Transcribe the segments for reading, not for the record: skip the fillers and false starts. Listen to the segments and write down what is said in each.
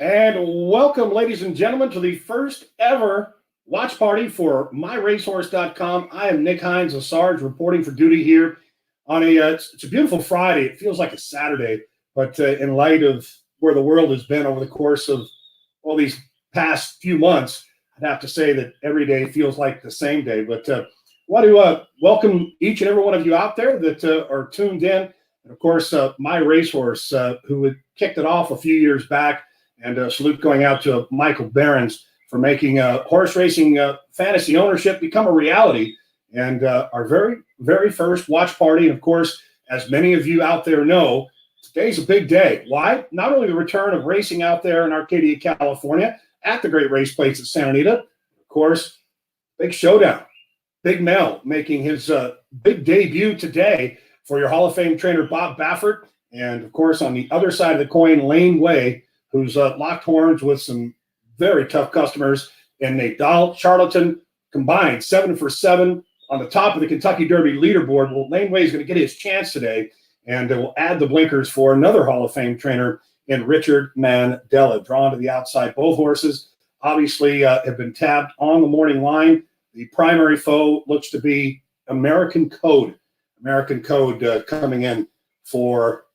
And welcome, ladies and gentlemen, to the first ever watch party for MyRacehorse.com. I am Nick Hines, a Sarge, reporting for duty here on it's a beautiful Friday. It feels like a Saturday, but in light of where the world has been over the course of all these past few months, I'd have to say that every day feels like the same day. But I want to welcome each and every one of you out there that are tuned in. And, of course, My Racehorse, who had kicked it off a few years back. And a salute going out to Michael Behrens for making horse racing fantasy ownership become a reality. And our very, very first watch party. And, of course, as many of you out there know, today's a big day. Why? Not only the return of racing out there in Arcadia, California, at the great race place at Santa Anita, of course, big Showdown. Big Mel making his big debut today for your Hall of Fame trainer, Bob Baffert. And, of course, on the other side of the coin, Lane Way, who's locked horns with some very tough customers, and Nate Dahl, Charlatan, combined 7 for 7 on the top of the Kentucky Derby leaderboard. Well, Lane Way is going to get his chance today, and we'll add the blinkers for another Hall of Fame trainer in Richard Mandela, drawn to the outside. Both horses obviously have been tabbed on the morning line. The primary foe looks to be American Code. American Code coming in for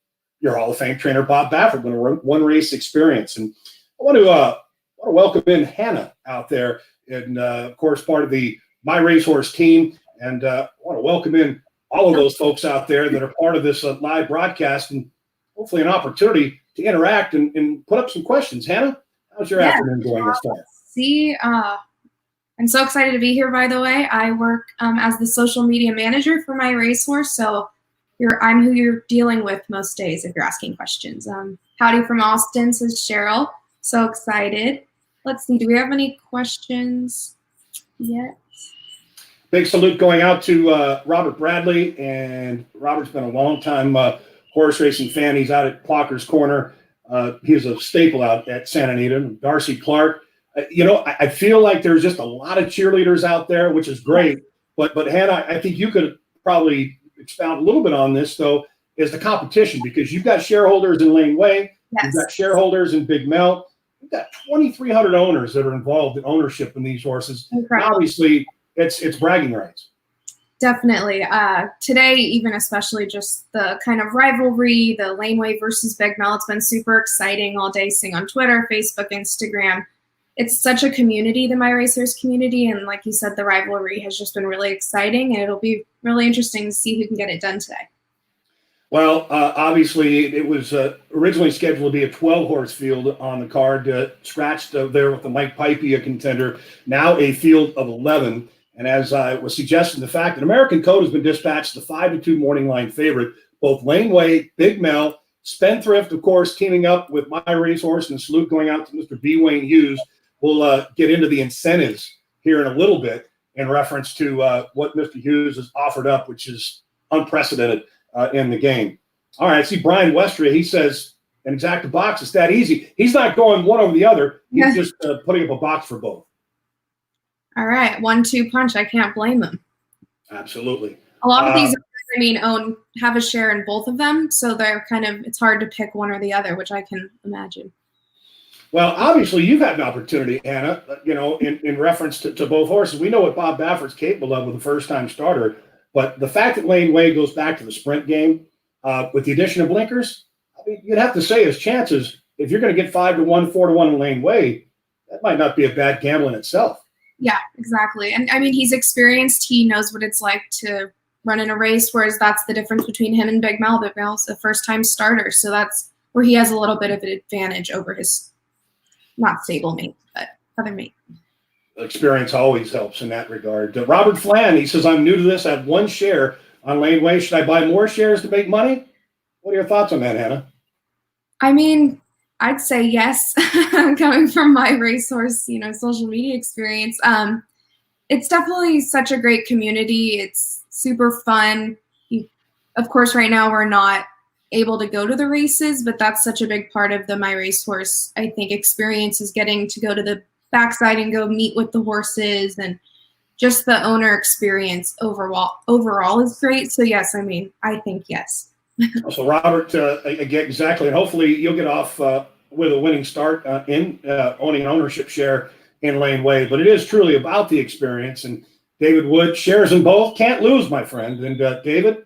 your Hall of Fame trainer, Bob Baffert, with a one-race experience. And I want to welcome in Hannah out there, and, of course, part of the My Racehorse team. And I want to welcome in all of those folks out there that are part of this live broadcast, and hopefully an opportunity to interact and put up some questions. Hannah, how's your afternoon going this time? I'm so excited to be here, by the way. I work as the social media manager for My Racehorse, so I'm who you're dealing with most days if you're asking questions. Howdy from Austin, says Cheryl. So excited. Let's see, do we have any questions yet? Big salute going out to Robert Bradley. And Robert's been a long-time horse racing fan. He's out at Clocker's Corner. He's a staple out at Santa Anita. Darcy Clark. I feel like there's just a lot of cheerleaders out there, which is great. But Hannah, I think you could probably expound a little bit on this, though, is the competition, because you've got shareholders in Lane Way, You've got shareholders in Big Mel, you've got 2,300 owners that are involved in ownership in these horses. Obviously, it's bragging rights. Definitely. Today, even especially just the kind of rivalry, the Lane Way versus Big Mel, it's been super exciting all day, seeing on Twitter, Facebook, Instagram. It's such a community, the My Racers community, and like you said, the rivalry has just been really exciting, and it'll be really interesting to see who can get it done today. Well, obviously, it was originally scheduled to be a 12-horse field on the card, scratched there with the Mike Pipey, a contender, now a field of 11. And as I was suggesting, the fact that American Code has been dispatched the 5-2 morning line favorite, both Lane Way, Big Mel, Spendthrift, of course, teaming up with My Racehorse, and a salute going out to Mr. B. Wayne Hughes. We'll get into the incentives here in a little bit in reference to what Mr. Hughes has offered up, which is unprecedented in the game. All right, I see Brian Westria. He says an exacta box is that easy. He's not going one over the other. He's just putting up a box for both. All right, 1-2 punch. I can't blame him. Absolutely. A lot of these, have a share in both of them, so they're it's hard to pick one or the other, which I can imagine. Well, obviously, you've had an opportunity, Hannah, in reference to both horses. We know what Bob Baffert's capable of with a first-time starter, but the fact that Lane Way goes back to the sprint game with the addition of blinkers, you'd have to say his chances, if you're going to get 5-1, 4-1 in Lane Way, that might not be a bad gamble in itself. Yeah, exactly. And, he's experienced. He knows what it's like to run in a race, whereas that's the difference between him and Big Mel. Big Mel's a first-time starter, so that's where he has a little bit of an advantage over his not stable mate, but other mate. Experience always helps in that regard. Robert Flan, he says, I'm new to this. I have 1 share on Lane Way. Should I buy more shares to make money? What are your thoughts on that, Hannah? I'd say yes. Coming from My Racehorse, social media experience. It's definitely such a great community. It's super fun. Of course, right now we're not able to go to the races, but that's such a big part of the My Racehorse, I think, experience, is getting to go to the backside and go meet with the horses, and just the owner experience overall is great. So yes, I think yes. So Robert, again, exactly, and hopefully you'll get off with a winning start in owning an ownership share in Lane Way. But it is truly about the experience. And David Wood shares in both. Can't lose, my friend. And David,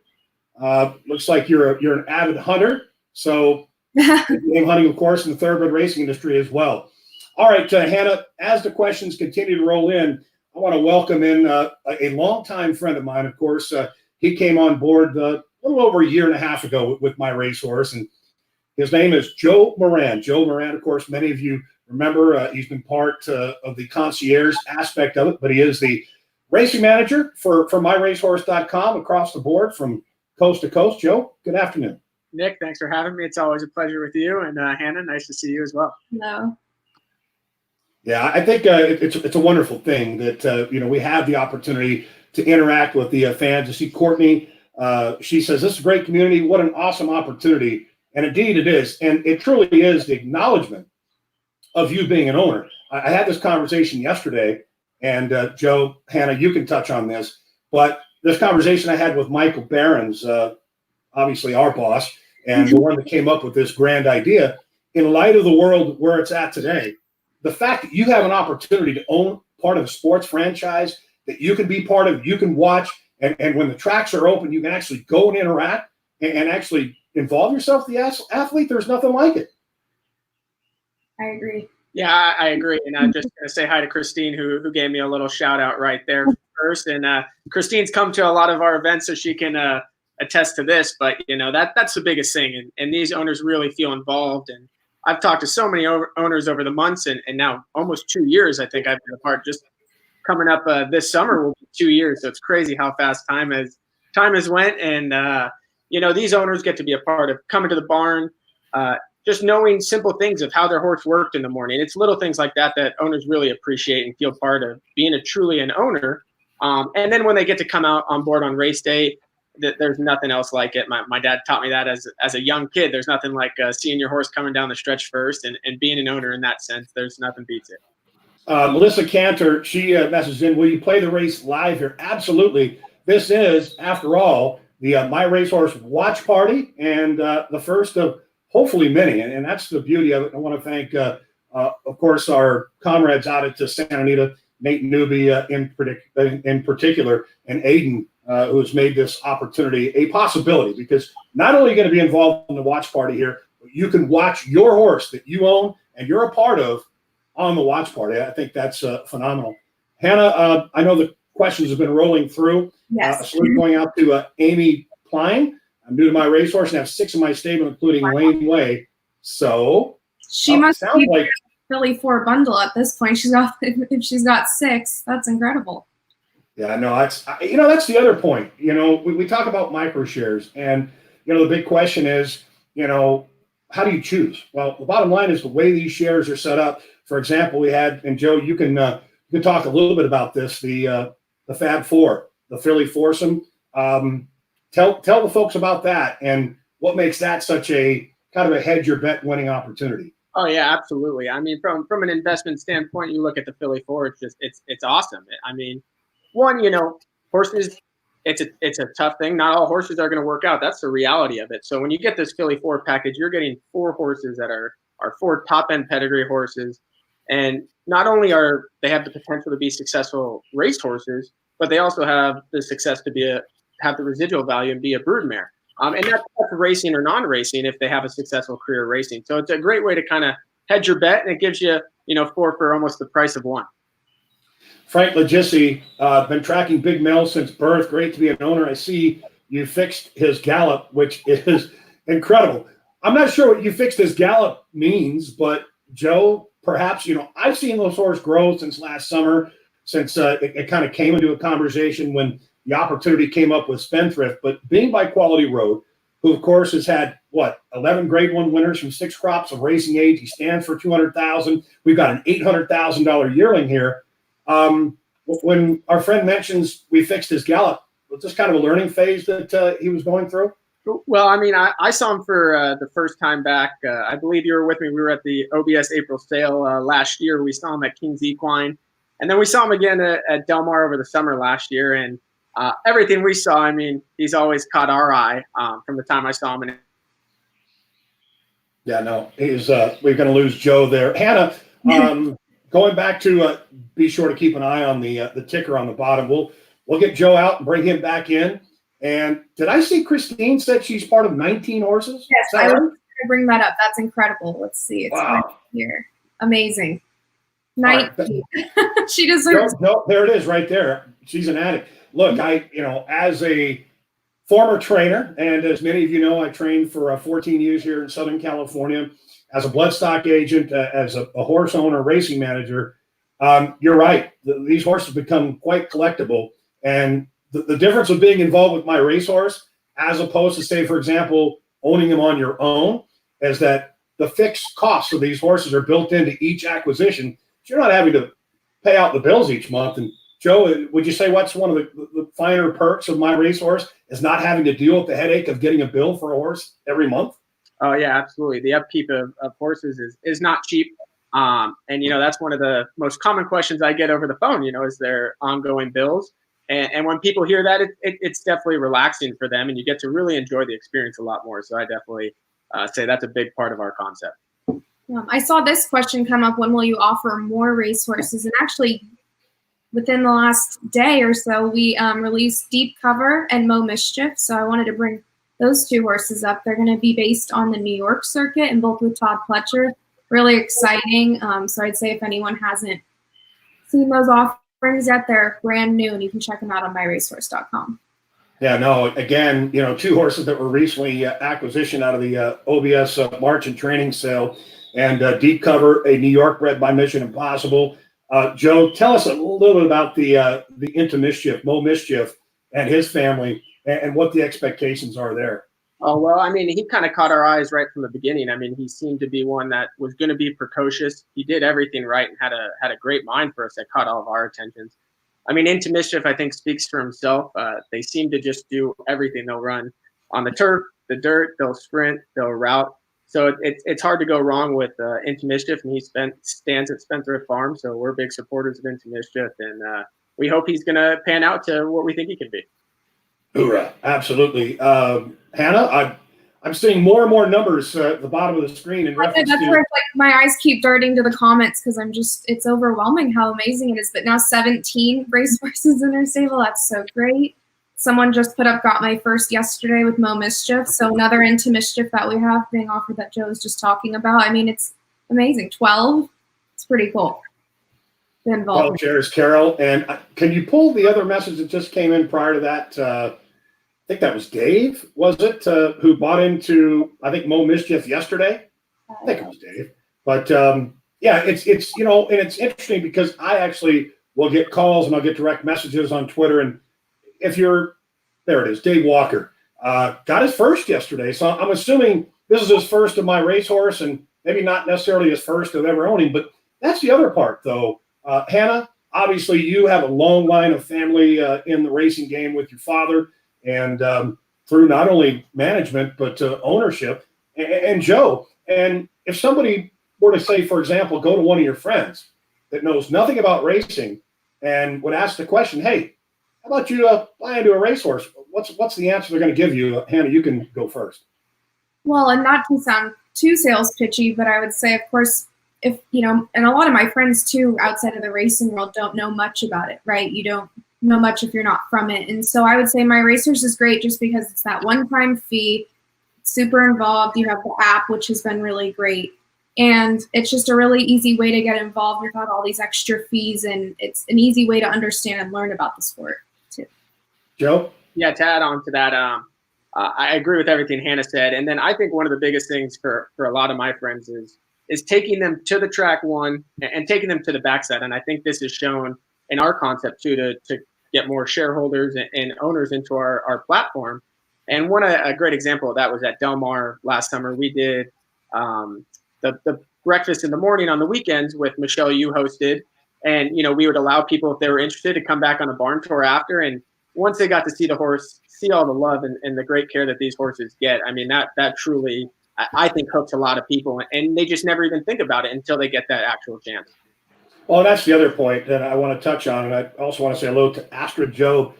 looks like you're an avid hunter. So game hunting, of course, in the thoroughbred racing industry as well. All right, Hannah, as the questions continue to roll in, I want to welcome in a longtime friend of mine. Of course, he came on board a little over a year and a half ago with my racehorse, and his name is Joe Moran. Joe Moran, of course, many of you remember, he's been part of the concierge aspect of it, but he is the racing manager for MyRacehorse.com across the board from coast to coast. Joe, good afternoon. Nick, thanks for having me. It's always a pleasure with you. And Hannah, nice to see you as well. Hello. Yeah, I think it's a wonderful thing that we have the opportunity to interact with the fans. To see Courtney, she says this is a great community. What an awesome opportunity, and indeed it is, and it truly is the acknowledgement of you being an owner. I had this conversation yesterday, and Joe, Hannah, you can touch on this, but this conversation I had with Michael Behrens, obviously our boss, and the one that came up with this grand idea. In light of the world where it's at today, the fact that you have an opportunity to own part of a sports franchise that you can be part of, you can watch, and when the tracks are open, you can actually go and interact and actually involve yourself with the athlete. There's nothing like it. I agree. Yeah, I agree. And I'm just going to say hi to Christine, who gave me a little shout out right there first. And Christine's come to a lot of our events, so she can attest to this. But, that's the biggest thing. And these owners really feel involved. And I've talked to so many owners over the months, and now almost 2 years, I think I've been a part. Just coming up this summer will be 2 years. So it's crazy how fast time has went. And, these owners get to be a part of coming to the barn, just knowing simple things of how their horse worked in the morning. It's little things like that owners really appreciate and feel part of being truly an owner. And then when they get to come out on board on race day, there's nothing else like it. My dad taught me that as a young kid. There's nothing like seeing your horse coming down the stretch first, and being an owner in that sense. There's nothing beats it. Melissa Cantor, she messaged in, will you play the race live here? Absolutely. This is, after all, the My Racehorse watch party, and the first of hopefully many. And that's the beauty of it. I want to thank, of course, our comrades out at Santa Anita, Nate Newby in particular, and Aiden, who has made this opportunity a possibility, because not only are you going to be involved in the watch party here, but you can watch your horse that you own and you're a part of on the watch party. I think that's phenomenal. Hannah, I know the questions have been rolling through. Yes. So we're going out to Amy Klein. I'm new to my racehorse and have 6 in my stable, including Lane Way. So she must be like really 4 bundle at this point. If she's got 6, that's incredible. Yeah, no, that's the other point. We talk about micro shares, and the big question is, how do you choose? Well, the bottom line is the way these shares are set up. For example, we had, and Joe, you can talk a little bit about this, the Fab Four, the Philly foursome. Tell the folks about that and what makes that such a kind of a hedge your bet winning opportunity. Oh yeah, absolutely. I mean, from an investment standpoint, you look at the Philly Four. It's awesome. I mean, one, horses, it's a tough thing. Not all horses are going to work out. That's the reality of it. So when you get this Philly Four package, you're getting 4 horses that are 4 top end pedigree horses, and not only are they have the potential to be successful race horses, but they also have the success to have the residual value and be a broodmare. And that's racing or non-racing if they have a successful career racing. So it's a great way to kind of hedge your bet, and it gives you 4 for almost the price of 1. Frank Legissi, been tracking Big Mel since birth. Great to be an owner. I see you fixed his gallop, which is incredible. I'm not sure what you fixed his gallop means, but Joe, perhaps, I've seen those horses grow since last summer, since it kind of came into a conversation when the opportunity came up with Spendthrift. But being by Quality Road, who, of course, has had, 11 Grade 1 winners from 6 crops of racing age. He stands for $200,000. We've got an $800,000 yearling here. When our friend mentions we fixed his gallop, was this kind of a learning phase that he was going through? Well, I mean, I saw him for the first time back. I believe you were with me. We were at the OBS April sale last year. We saw him at King's Equine. And then we saw him again at Del Mar over the summer last year. And everything we saw, I mean, he's always caught our eye from the time I saw him. Yeah, no, we're going to lose Joe there. Hannah, going back to be sure to keep an eye on the ticker on the bottom. We'll get Joe out and bring him back in. And did I see Christine said she's part of 19 horses? Yes, I was going to bring that up. That's incredible. Let's see. It's right here. Amazing. 19. Right. She deserves. No, there it is right there. She's an addict. Look, as a former trainer, and as many of you know, I trained for 14 years here in Southern California as a bloodstock agent, as a horse owner, racing manager. You're right. These horses become quite collectible. And the difference of being involved with my racehorse, as opposed to, say, for example, owning them on your own, is that the fixed costs of these horses are built into each acquisition. So you're not having to pay out the bills each month. And Joe, would you say what's one of the finer perks of my racehorse is not having to deal with the headache of getting a bill for a horse every month? Oh, yeah, absolutely. The upkeep of horses is not cheap. And, that's one of the most common questions I get over the phone, is there ongoing bills? And when people hear that, it's definitely relaxing for them, and you get to really enjoy the experience a lot more. So I definitely say that's a big part of our concept. I saw this question come up, when will you offer more racehorses? And actually, within the last day or so, we released Deep Cover and Mo Mischief. So I wanted to bring those two horses up. They're going to be based on the New York circuit, and both with Todd Pletcher. Really exciting. So I'd say if anyone hasn't seen those offerings yet, they're brand new, and you can check them out on MyRacehorse.com. Yeah, no, again, two horses that were recently acquisition out of the OBS March and Training Sale, and Deep Cover, a New York bred by Mission Impossible. Joe, tell us a little bit about the Into Mischief, Mo Mischief, and his family, and what the expectations are there. Oh, well, he kind of caught our eyes right from the beginning. He seemed to be one that was going to be precocious. He did everything right and had a great mind for us that caught all of our attentions. Into Mischief, I think, speaks for himself. They seem to just do everything. They'll run on the turf, the dirt, they'll sprint, they'll route. So it's hard to go wrong with Into Mischief, and he stands at Spendthrift Farm. So we're big supporters of Into Mischief, and we hope he's going to pan out to what we think he can be. Hoorah! Absolutely, Hannah. I'm seeing more and more numbers at the bottom of the screen in reference that's where my eyes keep darting to the comments, because it's overwhelming how amazing it is. But now 17 racehorses in our stable. That's so great. Someone just put up got my first yesterday with Mo Mischief. So another Into Mischief that we have being offered that Joe was just talking about. It's amazing. 12. It's pretty cool. 12 shares, Carol. And can you pull the other message that just came in prior to that? I think that was Dave, was it, who bought into, I think, Mo Mischief yesterday? I think it was Dave. But, yeah, it's and it's interesting because I actually will get calls and I'll get direct messages on Twitter. And if there it is, Dave Walker, got his first yesterday. So I'm assuming this is his first of my racehorse, and maybe not necessarily his first of ever owning. But that's the other part, though. Hannah, obviously you have a long line of family in the racing game with your father, and through not only management but ownership. And Joe, and if somebody were to say, for example, go to one of your friends that knows nothing about racing and would ask the question, hey, how about you buy into a racehorse? What's the answer they're going to give you? Hannah, you can go first. Well, and not to sound too sales pitchy, but I would say, of course, if, and a lot of my friends too, outside of the racing world, don't know much about it, right? You don't know much if you're not from it. And so I would say MyRacehorse is great just because it's that one-time fee, super involved. You have the app, which has been really great. And it's just a really easy way to get involved without all these extra fees. And it's an easy way to understand and learn about the sport too. Joe? Yeah, to add on to that, I agree with everything Hannah said. And then I think one of the biggest things for a lot of my friends is taking them to the track one and taking them to the backside. And I think this is shown in our concept too, to get more shareholders and owners into our platform. And a great example of that was at Del Mar last summer. We did the breakfast in the morning on the weekends with Michelle, you hosted. And, we would allow people, if they were interested, to come back on a barn tour after. And once they got to see the horse, see all the love and the great care that these horses get, that truly, I think, hooks a lot of people. And they just never even think about it until they get that actual chance. Well, that's the other point that I want to touch on. And I also want to say hello to Astrid Joe.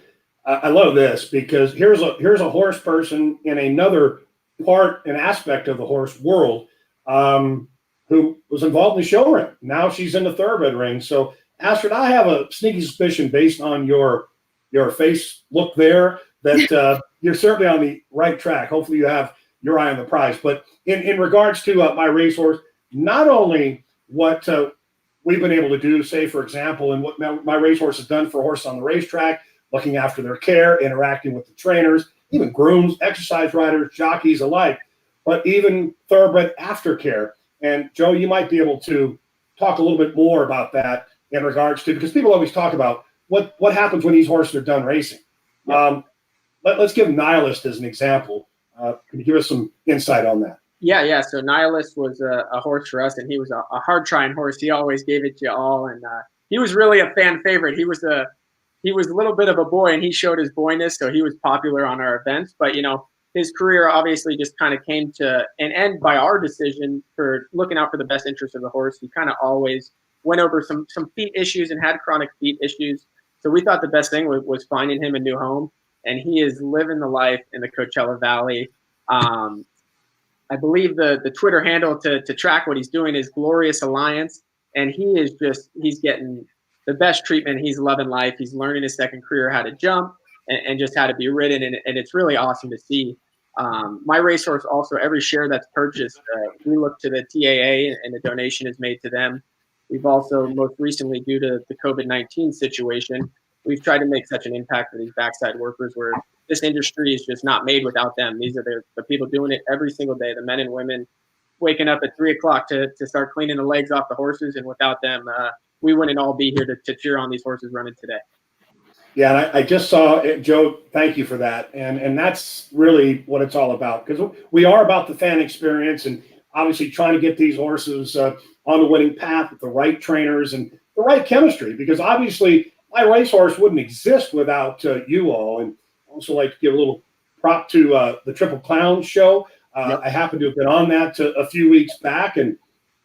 I love this because here's a horse person in another part and aspect of the horse world. who was involved in the show ring. Now she's in the thoroughbred ring. So, Astrid, I have a sneaky suspicion based on your face look there that you're certainly on the right track. Hopefully you have your eye on the prize. But in regards to My Racehorse, not only what we've been able to do, say, for example, and what My Racehorse has done for horses on the racetrack, looking after their care, interacting with the trainers, even grooms, exercise riders, jockeys alike, but even thoroughbred aftercare. And Joe, you might be able to talk a little bit more about that in regards to, because people always talk about what happens when these horses are done racing. Yep. Let's give Nihilist as an example. Can you give us some insight on that? Yeah. So Nihilist was a horse for us, and he was a hard-trying horse. He always gave it to you all, and he was really a fan favorite. He was a little bit of a boy, and he showed his boyness, so he was popular on our events. But, his career obviously just kind of came to an end by our decision for looking out for the best interest of the horse. He kind of always went over some feet issues and had chronic feet issues. So we thought the best thing was finding him a new home, and he is living the life in the Coachella Valley. I believe the Twitter handle to track what he's doing is Glorious Alliance, and he's getting the best treatment. He's loving life. He's learning his second career, how to jump and just how to be ridden, and it's really awesome to see. My Racehorse also, every share that's purchased, we look to the TAA, and the donation is made to them. We've also, most recently, due to the COVID-19 situation, we've tried to make such an impact for these backside workers where this industry is just not made without them. These are the people doing it every single day, the men and women waking up at 3 o'clock to start cleaning the legs off the horses, and without them, we wouldn't all be here to cheer on these horses running today. Yeah, and I just saw it, Joe. Thank you for that, and that's really what it's all about, because we are about the fan experience, and obviously trying to get these horses on the winning path with the right trainers and the right chemistry. Because obviously, My Racehorse wouldn't exist without you all. And I also like to give a little prop to the Triple Clown show. Yep. I happen to have been on that a few weeks back, and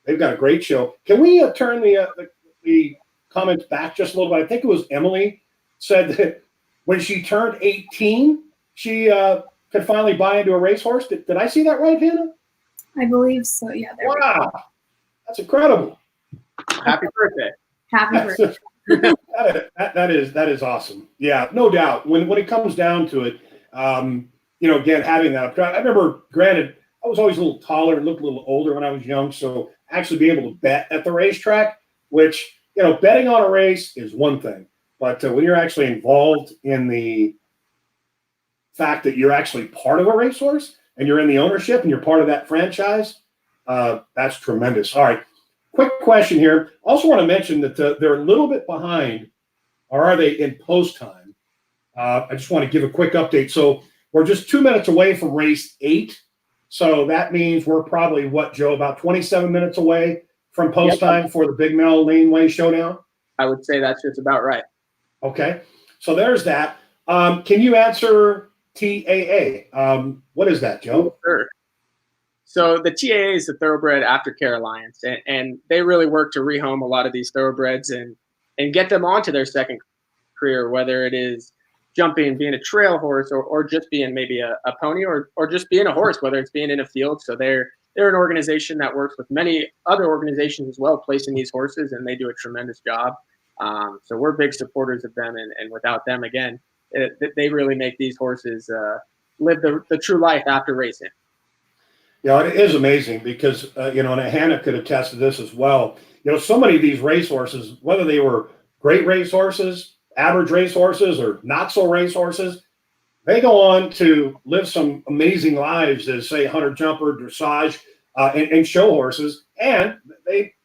they've got a great show. Can we turn the comments back just a little bit? I think it was Emily said that when she turned 18, she could finally buy into a racehorse. Did I see that right, Hannah? I believe so, yeah. Wow, that's incredible. Happy birthday. Happy birthday. That is awesome. Yeah, no doubt. When it comes down to it, again, having that. I remember, granted, I was always a little taller and looked a little older when I was young, so actually being able to bet at the racetrack, which, betting on a race is one thing. But when you're actually involved in the fact that you're actually part of a racehorse and you're in the ownership and you're part of that franchise, that's tremendous. All right, quick question here. Also want to mention that they're a little bit behind, or are they in post time? I just want to give a quick update. So we're just 2 minutes away from race 8. So that means we're probably, Joe, about 27 minutes away from post time for the Big Mel Lane Way Showdown? I would say that's just about right. Okay, so there's that. Can you answer TAA? What is that, Joe? Sure. So the TAA is the Thoroughbred Aftercare Alliance, and they really work to rehome a lot of these thoroughbreds and get them onto their second career, whether it is jumping, being a trail horse, or just being maybe a pony, or just being a horse, whether it's being in a field. So they're an organization that works with many other organizations as well, placing these horses, and they do a tremendous job. So we're big supporters of them, and without them, again, they really make these horses live the true life after racing. Yeah, it is amazing because, and Hannah could attest to this as well. So many of these racehorses, whether they were great racehorses, average racehorses, or not so racehorses, they go on to live some amazing lives as, say, hunter jumper, dressage, and show horses. And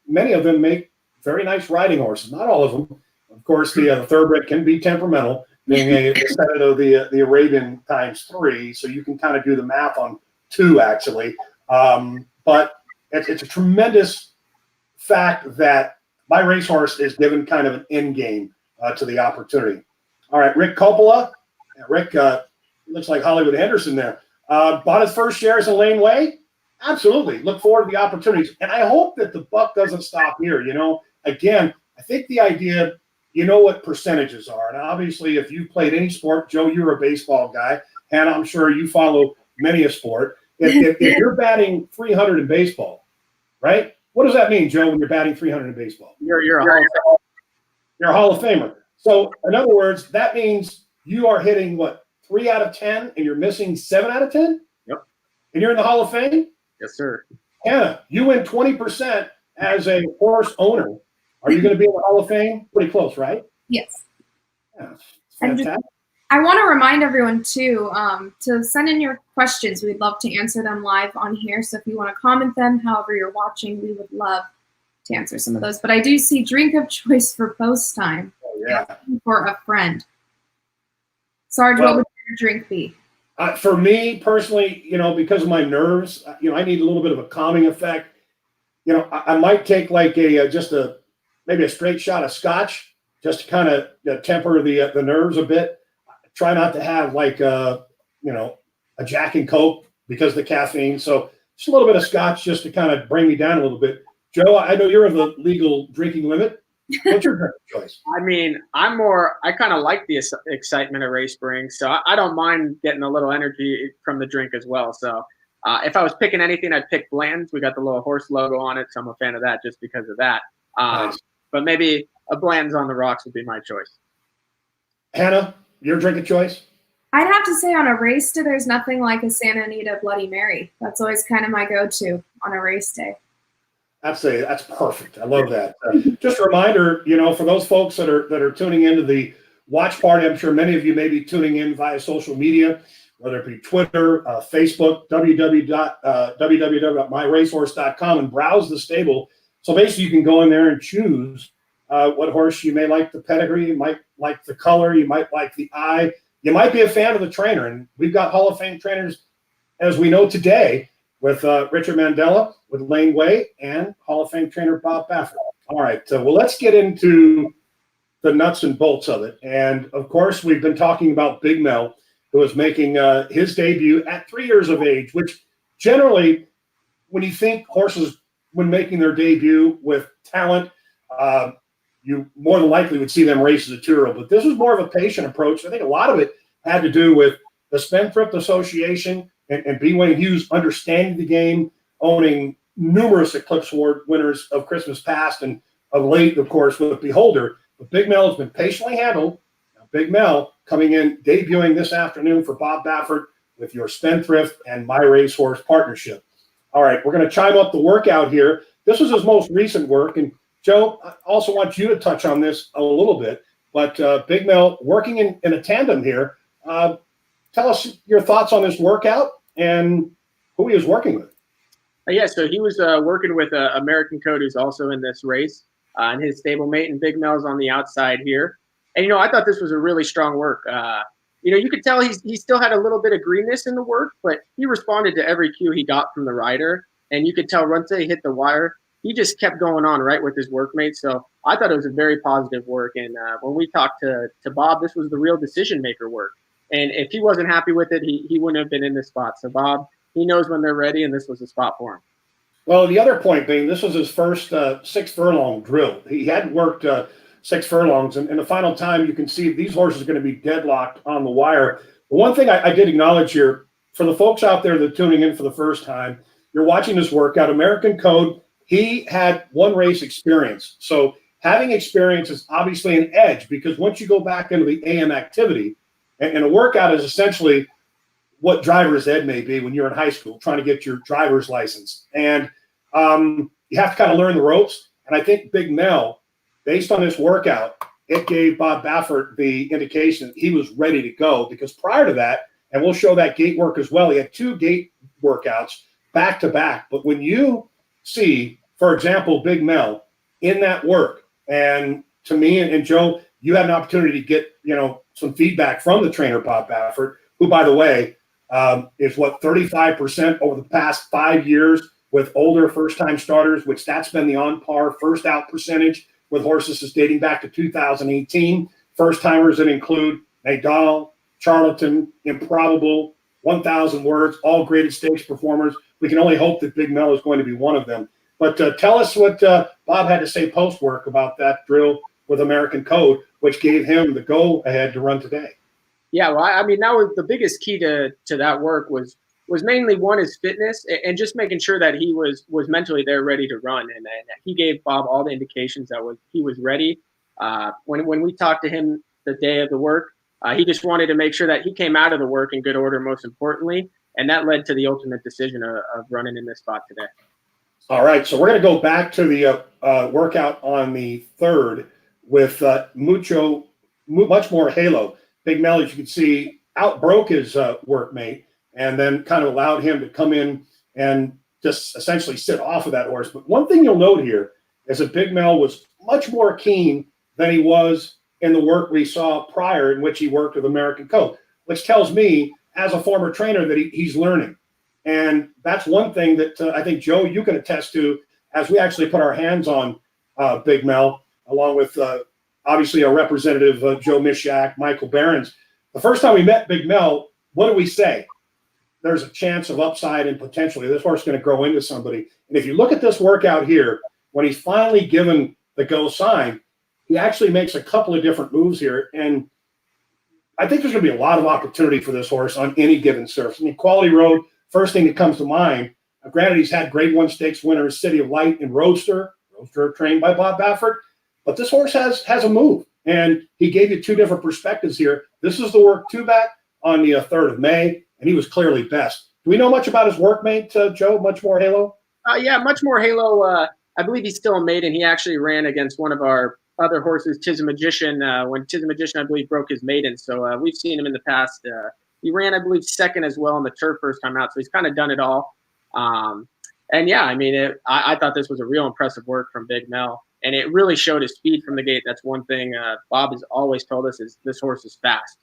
many of them make very nice riding horses. Not all of them. Of course, the thoroughbred can be temperamental, being a descendant of the Arabian times 3. So you can kind of do the math on 2, actually. But it's a tremendous fact that My Racehorse is given kind of an end game to the opportunity. All right, Rick Coppola. Yeah, Rick looks like Hollywood Henderson there. Bought his first shares in Lane Way. Absolutely. Look forward to the opportunities. And I hope that the buck doesn't stop here. Again, I think the idea, what percentages are. And obviously, if you played any sport, Joe, you're a baseball guy. Hannah, I'm sure you follow many a sport. If you're batting 300 in baseball, right? What does that mean, Joe, when you're batting 300 in baseball? You're a Hall of Famer. You're a Hall of Famer. So, in other words, that means you are hitting, what, 3 out of 10, and you're missing 7 out of 10? Yep. And you're in the Hall of Fame? Yes, sir. Hannah, you win 20% as a horse owner. Are you going to be in the Hall of Fame? Pretty close, right? Yes. Yeah, And fantastic. I want to remind everyone, too, to send in your questions. We'd love to answer them live on here. So if you want to comment them, however you're watching, we would love to answer some of those. But I do see drink of choice for post time. Oh, yeah. For a friend. Sarge, Well, what would your drink be? For me personally, because of my nerves, I need a little bit of a calming effect. I might take like maybe a straight shot of scotch just to kind of temper the nerves a bit. Try not to have like a Jack and Coke because of the caffeine. So just a little bit of scotch just to kind of bring me down a little bit. Joe, I know you're of the legal drinking limit. What's your drink choice? I mean, I kind of like the excitement a race brings, so I don't mind getting a little energy from the drink as well. So if I was picking anything, I'd pick Bland's. We got the little horse logo on it, so I'm a fan of that just because of that. Nice. But maybe a Bland's on the rocks would be my choice. Hannah, your drink of choice? I'd have to say on a race day, there's nothing like a Santa Anita Bloody Mary. That's always kind of my go-to on a race day. That's perfect. I love that. Just a reminder, for those folks that are tuning into the watch party, I'm sure many of you may be tuning in via social media, whether it be Twitter, Facebook, www.myracehorse.com, and browse the stable. So basically, you can go in there and choose what horse you may like the pedigree, you might like the color, you might like the eye, you might be a fan of the trainer. And we've got Hall of Fame trainers, as we know today, with Richard Mandela, with Lane Way, and Hall of Fame trainer Bob Baffert. All right, well, let's get into the nuts and bolts of it. And, of course, we've been talking about Big Mel, who is making his debut at 3 years of age, which generally, when you think horses, when making their debut with talent, you more than likely would see them race as a two-year-old. But this was more of a patient approach. I think a lot of it had to do with the Spendthrift Association and B. Wayne Hughes understanding the game, owning numerous Eclipse Award winners of Christmas past and of late, of course, with Beholder. But Big Mel has been patiently handled. Now, Big Mel coming in, debuting this afternoon for Bob Baffert with your Spendthrift and MyRacehorse partnership. All right, we're going to chime up the workout here. This was his most recent work. And, Joe, I also want you to touch on this a little bit. But Big Mel working in a tandem here. Tell us your thoughts on this workout and who he was working with. Yeah, so he was working with American Code, who's also in this race, and his stablemate, and Big Mel's on the outside here. And, I thought this was a really strong work. You could tell he still had a little bit of greenness in the work, but he responded to every cue he got from the rider. And you could tell once they hit the wire, he just kept going on right with his workmates. So I thought it was a very positive work. And when we talked to Bob, this was the real decision maker work. And if he wasn't happy with it, he wouldn't have been in this spot. So Bob, he knows when they're ready, and this was the spot for him. Well, the other point being, this was his first 6 furlong drill. He hadn't worked 6 furlongs, and the final time you can see these horses are going to be deadlocked on the wire. But one thing I did acknowledge here, for the folks out there that are tuning in for the first time, you're watching this workout, American Code, he had one race experience. So having experience is obviously an edge, because once you go back into the AM activity, and a workout is essentially what driver's ed may be when you're in high school trying to get your driver's license. And you have to kind of learn the ropes. And I think Big Mel, based on this workout, it gave Bob Baffert the indication that he was ready to go, because prior to that, and we'll show that gate work as well, he had 2 gate workouts back to back. But when you see, for example, Big Mel in that work, and to me and Joe, you had an opportunity to get, some feedback from the trainer, Bob Baffert, who, by the way, is 35% over the past 5 years with older first-time starters, which that's been the on-par first-out percentage with horses that's dating back to 2018. First-timers that include Nadal, Charlatan, Improbable, 1,000 Words, all graded stakes performers. We can only hope that Big Mel is going to be one of them. But tell us what Bob had to say post-work about that drill with American Code, which gave him the go-ahead to run today. Yeah, well, I mean, that was the biggest key to that work was was mainly one, his fitness and just making sure that he was mentally there, ready to run. And he gave Bob all the indications that he was ready. When we talked to him the day of the work, he just wanted to make sure that he came out of the work in good order, most importantly. And that led to the ultimate decision of running in this spot today. All right, so we're going to go back to the workout on the 3rd with much more halo. Big Mel, as you can see, outbroke his workmate and then kind of allowed him to come in and just essentially sit off of that horse. But one thing you'll note here is that Big Mel was much more keen than he was in the work we saw prior, in which he worked with American Code, which tells me, as a former trainer, that he's learning. And that's one thing that I think, Joe, you can attest to as we actually put our hands on Big Mel, along with obviously our representative, Joe Mishack, Michael Behrens. The first time we met Big Mel, what did we say? There's a chance of upside and potentially this horse is going to grow into somebody. And if you look at this workout here, when he's finally given the go sign, he actually makes a couple of different moves here. And I think there's going to be a lot of opportunity for this horse on any given surface. I mean, Quality Road, first thing that comes to mind, granted, he's had Grade 1 stakes winners, City of Light and Roadster trained by Bob Baffert, but this horse has a move. And he gave you two different perspectives here. This is the work two-back on the 3rd of May, and he was clearly best. Do we know much about his workmate, Joe? Much more halo? Yeah, much more halo. I believe he's still a maiden. He actually ran against one of our other horses, Tis a Magician, when Tis a Magician, I believe, broke his maiden. So we've seen him in the past. He ran, I believe, second as well on the turf first time out. So he's kind of done it all. And yeah, I mean, I thought this was a real impressive work from Big Mel. And it really showed his speed from the gate. That's one thing Bob has always told us is this horse is fast.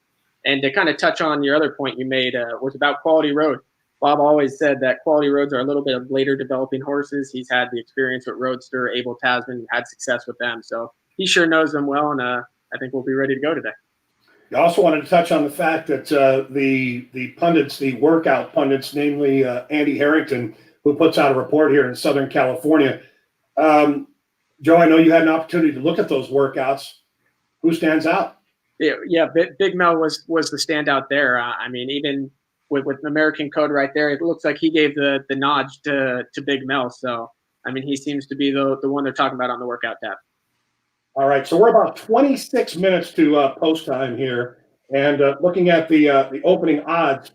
And to kind of touch on your other point you made was about Quality Road. Bob always said that Quality Roads are a little bit of later developing horses. He's had the experience with Roadster, Abel Tasman, had success with them. So he sure knows them well, and I think we'll be ready to go today. I also wanted to touch on the fact that the pundits, the workout pundits, namely Andy Harrington, who puts out a report here in Southern California. Joe, I know you had an opportunity to look at those workouts. Who stands out? Yeah, Big Mel was the standout there. I mean, even with American Code right there, it looks like he gave the nod to Big Mel. So, I mean, he seems to be the one they're talking about on the workout tab. All right, so we're about 26 minutes to post time here, and looking at the opening odds,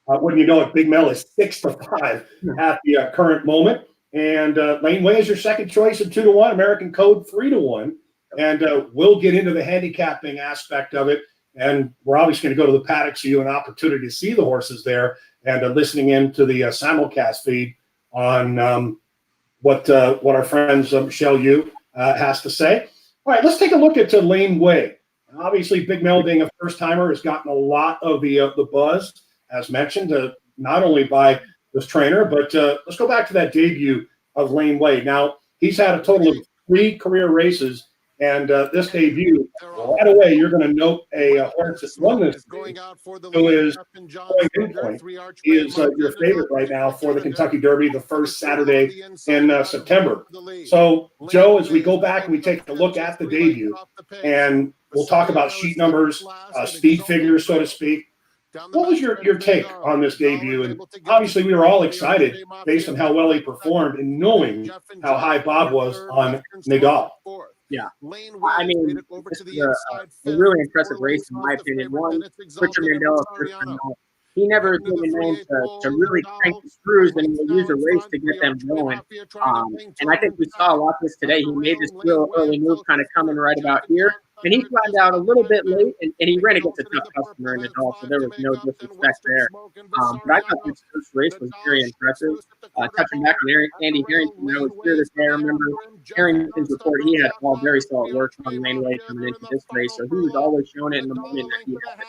wouldn't you know it, Big Mel is 6-5 at the current moment, and Lane Way is your second choice at 2-1, American Code 3-1, and we'll get into the handicapping aspect of it, and we're obviously going to go to the paddock so you have an opportunity to see the horses there, and listening in to the simulcast feed on what our friends Michelle Yu has to say. All right, let's take a look at Lane Way. Obviously, Big Mel being a first-timer has gotten a lot of the buzz, as mentioned, not only by this trainer, but let's go back to that debut of Lane Way. Now, he's had a total of 3 career races, and this debut, right away, you're going to note a horse that's won this race, who is going pinpoint. He is your favorite right now for the Kentucky Derby, the first Saturday in September. So, Joe, as we go back and we take a look at the debut, and we'll talk about sheet numbers, speed figures, so to speak. What was your take on this debut? And obviously, we were all excited based on how well he performed and knowing how high Bob was on Nadal. Yeah, I mean, this is a really impressive race, in my opinion. One, Richard Mandela, first time out, he never has been known to really crank the screws and use a race to get them going. And I think we saw a lot of this today. He made this real early move kind of coming right about here. And he climbed out a little bit late, and he ran against a tough customer in Nadal, so there was no disrespect there. But I thought this first race was very impressive. Touching back on Andy Harrington, I was here this day. I remember Harrington's report. He had all very solid work on Lane Way coming into this race, so he was always showing it in the moment that he had it.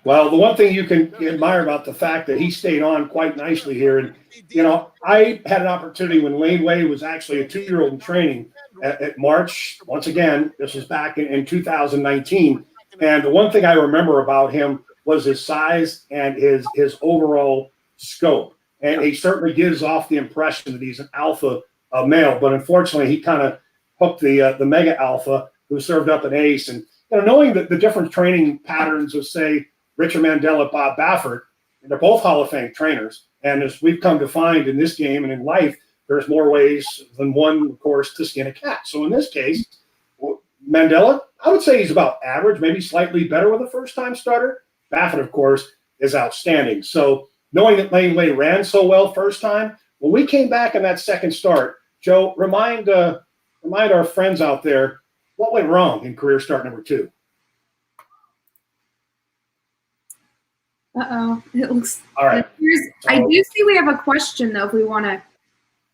Well, the one thing you can admire about the fact that he stayed on quite nicely here, and, you know, I had an opportunity when Lane Way was actually a 2-year-old in training at March. Once again, this was back in 2019. And the one thing I remember about him was his size and his overall scope. And he certainly gives off the impression that he's an alpha male. But unfortunately, he kind of hooked the mega alpha who served up an ace. And, you know, knowing that the different training patterns of, say, Richard Mandela, Bob Baffert, they're both Hall of Fame trainers. And as we've come to find in this game and in life, there's more ways than one, of course, to skin a cat. So in this case, Mandela, I would say he's about average, maybe slightly better with a first-time starter. Baffin, of course, is outstanding. So knowing that Lane Way ran so well first time, when we came back in that second start, Joe, remind our friends out there what went wrong in career start number 2. Uh-oh. It looks all right. I do see we have a question though if we want to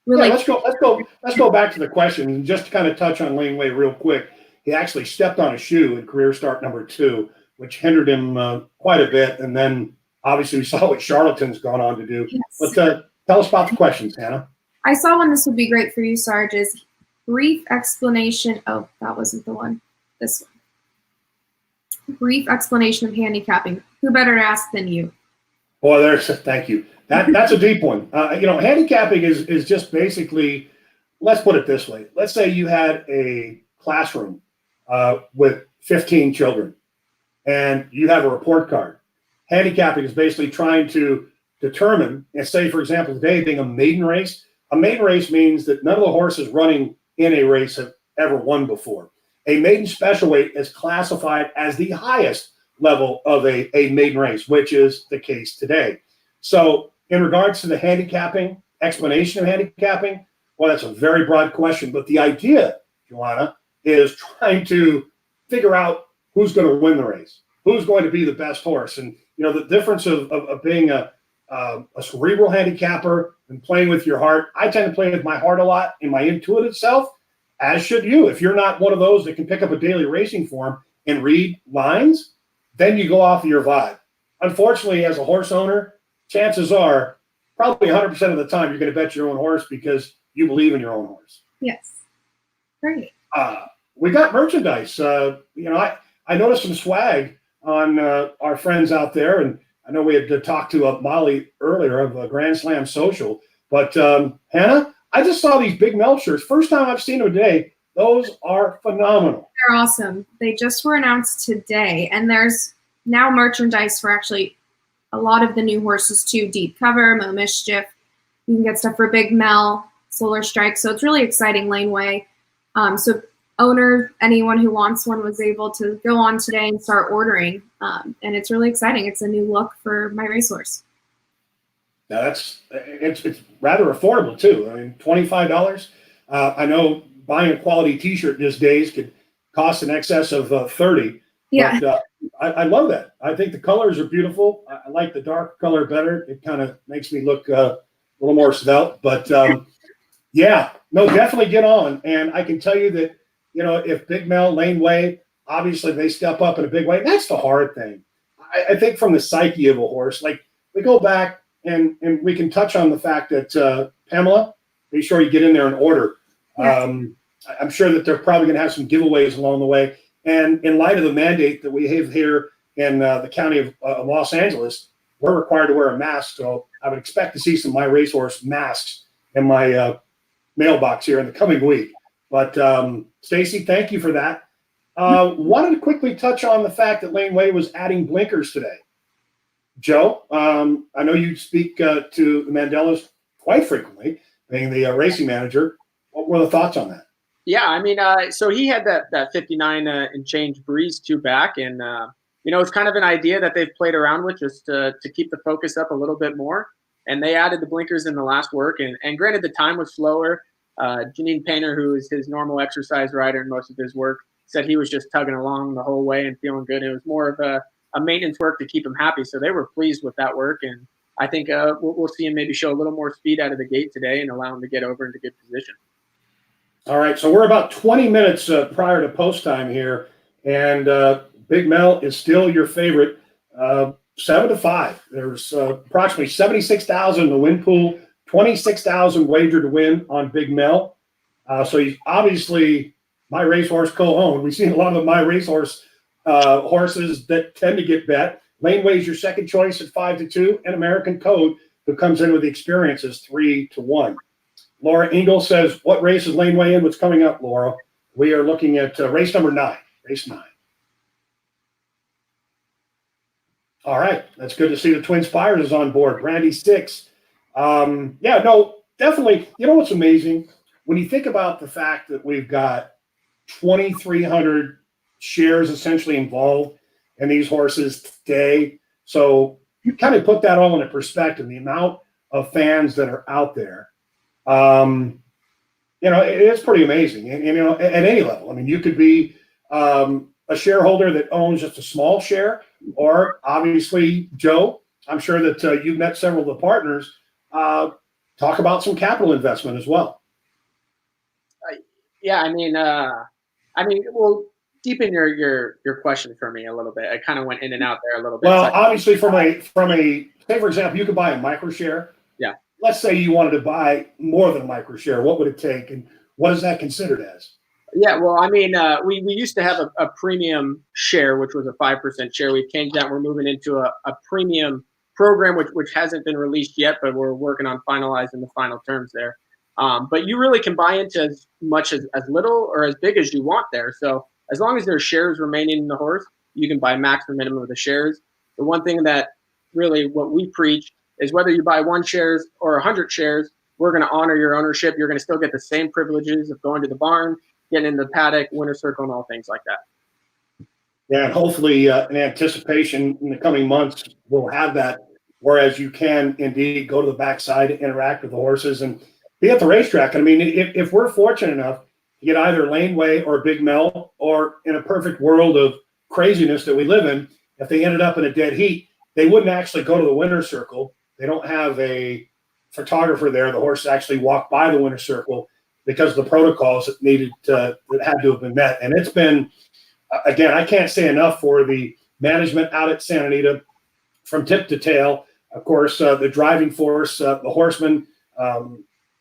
really let's go back to the question and just to kind of touch on Lane Way real quick. He actually stepped on a shoe in career start number 2, which hindered him quite a bit. And then obviously we saw what Charlatton's gone on to do. Yes. But tell us about the questions, Hannah. I saw one. This would be great for you, Sarge. Is brief explanation. Oh, that wasn't the one. This one. Brief explanation of handicapping. Who better to ask than you? Boy, thank you. That's a deep one. Handicapping is just basically, let's put it this way. Let's say you had a classroom with 15 children and you have a report card. Handicapping is basically trying to determine, and say, for example, today being a maiden race means that none of the horses running in a race have ever won before. A maiden special weight is classified as the highest level of a maiden race, which is the case today. So in regards to the handicapping, explanation of handicapping, well, that's a very broad question. But the idea, Joanna, is trying to figure out who's going to win the race, who's going to be the best horse. And, the difference of being a cerebral handicapper and playing with your heart. I tend to play with my heart a lot in my intuitive self, as should you. If you're not one of those that can pick up a daily racing form and read lines, then you go off of your vibe. Unfortunately, as a horse owner, chances are probably 100% of the time you're going to bet your own horse because you believe in your own horse. Yes. Great. We got merchandise. I noticed some swag on our friends out there, and I know we had talked to Molly earlier of Grand Slam Social, but Hannah, I just saw these Big Mel shirts. First time I've seen them today. Those are phenomenal. They're awesome. They just were announced today, and there's now merchandise for actually a lot of the new horses too. Deep Cover, Mo Mischief. You can get stuff for Big Mel, Solar Strike. So it's really exciting, Lane Way. So owner, anyone who wants one was able to go on today and start ordering. And it's really exciting. It's a new look for my racehorse. Now it's rather affordable too. I mean, $25. I know buying a quality T-shirt these days could cost in excess of $30. Yeah. But, I love that. I think the colors are beautiful. I like the dark color better. It kind of makes me look a little more svelte. But yeah, no, definitely get on. And I can tell you that, if Big Mel, Lane Way, obviously they step up in a big way. That's the hard thing. I think from the psyche of a horse, like we go back and we can touch on the fact that Pamela, be sure you get in there and order. Yes. I'm sure that they're probably going to have some giveaways along the way. And in light of the mandate that we have here in the county of Los Angeles, we're required to wear a mask. So I would expect to see some MyRacehorse masks in my mailbox here in the coming week. But Stacy, thank you for that. Wanted to quickly touch on the fact that Lane Way was adding blinkers today. Joe, I know you speak to the Mandelas quite frequently, being the racing manager. What were the thoughts on that? Yeah, I mean, so he had that 59 and change breeze 2 back, and it's kind of an idea that they've played around with just to keep the focus up a little bit more. And they added the blinkers in the last work, and granted the time was slower. Janine Painter, who is his normal exercise rider in most of his work, said he was just tugging along the whole way and feeling good. It was more of a maintenance work to keep him happy, so they were pleased with that work. And I think we'll see him maybe show a little more speed out of the gate today and allow him to get over into good position. All right, so we're about 20 minutes prior to post time here, and Big Mel is still your favorite, 7-5. There's approximately 76,000 in the win pool, 26,000 wagered to win on Big Mel. So he's obviously my racehorse co-owned. We've seen a lot of the my racehorse horses that tend to get bet. Lane Way is your second choice at 5-2, and American Code, who comes in with the experience, is 3-1. Laura Engel says, what race is Lane Way in? What's coming up, Laura? We are looking at race number 9, race 9. All right. That's good to see the Twin Spires is on board. Randy 6. Yeah, no, definitely. You know what's amazing? When you think about the fact that we've got 2,300 shares essentially involved in these horses today. So you kind of put that all into perspective, the amount of fans that are out there. It's pretty amazing. And, at any level. I mean, you could be a shareholder that owns just a small share, or obviously, Joe, I'm sure that you've met several of the partners. Talk about some capital investment as well. Yeah, well, deepen your question for me a little bit. I kind of went in and out there a little bit. Well, obviously, from a say, for example, you could buy a micro share. Yeah. Let's say you wanted to buy more than a micro share. What would it take, and what is that considered as? Yeah, well, we used to have a premium share, which was a 5% share. We've changed that. We're moving into a premium program, which hasn't been released yet, but we're working on finalizing the final terms there. But you really can buy into as much as little or as big as you want there. So as long as there's shares remaining in the horse, you can buy max or minimum of the shares. The one thing that really what we preach is whether you buy 1 shares or 100 shares, we're going to honor your ownership. You're going to still get the same privileges of going to the barn, getting in the paddock, winner circle, and all things like that. Yeah, and hopefully in anticipation in the coming months, we'll have that, whereas you can indeed go to the backside, interact with the horses, and be at the racetrack. And I mean, if we're fortunate enough to get either Lane Way or Big Mel, or in a perfect world of craziness that we live in, if they ended up in a dead heat, they wouldn't actually go to the winner circle. They don't have a photographer there. The horse actually walked by the winner circle because of the protocols that had to have been met. And it's been, again, I can't say enough for the management out at Santa Anita from tip to tail. Of course, the driving force, the horsemen,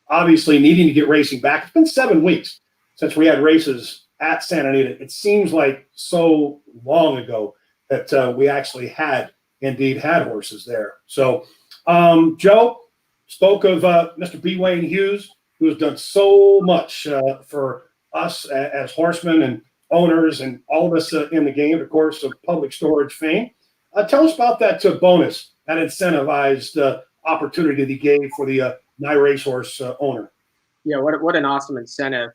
obviously needing to get racing back. It's been 7 weeks since we had races at Santa Anita. It seems like so long ago that we actually had horses there. So, Joe spoke of Mr. B. Wayne Hughes, who has done so much for us as horsemen and owners and all of us in the game, of course, of public storage fame. Tell us about that bonus, that incentivized opportunity that he gave for the MyRacehorse owner. Yeah, what an awesome incentive.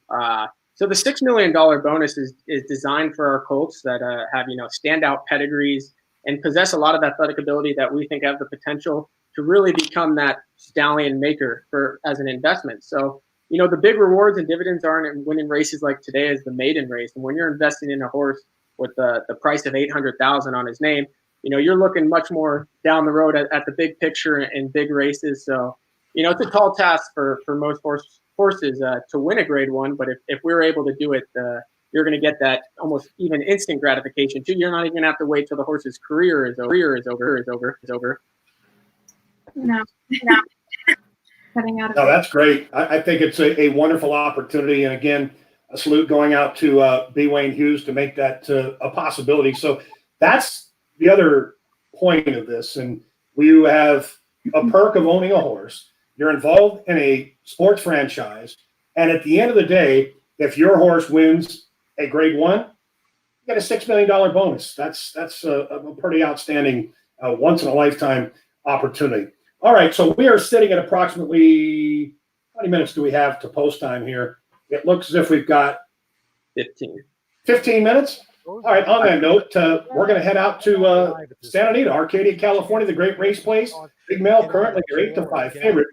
So the $6 million bonus is designed for our colts that have standout pedigrees and possess a lot of athletic ability that we think have the potential to really become that stallion maker as an investment. So, the big rewards and dividends aren't in winning races like today as the maiden race. And when you're investing in a horse with the price of $800,000 on his name, you're looking much more down the road at the big picture and big races. So, it's a tall task for most horses to win a grade 1. But if we're able to do it, you're going to get that almost even instant gratification too. You're not even going to have to wait till the horse's career is over. No. Cutting out. No, that's great. I think it's a wonderful opportunity. And again, a salute going out to B. Wayne Hughes to make that a possibility. So that's the other point of this. And you have a perk of owning a horse. You're involved in a sports franchise. And at the end of the day, if your horse wins a grade 1, you get a $6 million bonus. That's a pretty outstanding once-in-a-lifetime opportunity. All right, so we are sitting at approximately, how many minutes do we have to post time here? It looks as if we've got 15 minutes? All right, on that note, we're going to head out to Santa Anita, Arcadia, California, the great race place. Big Mel currently your 8-5 favorite.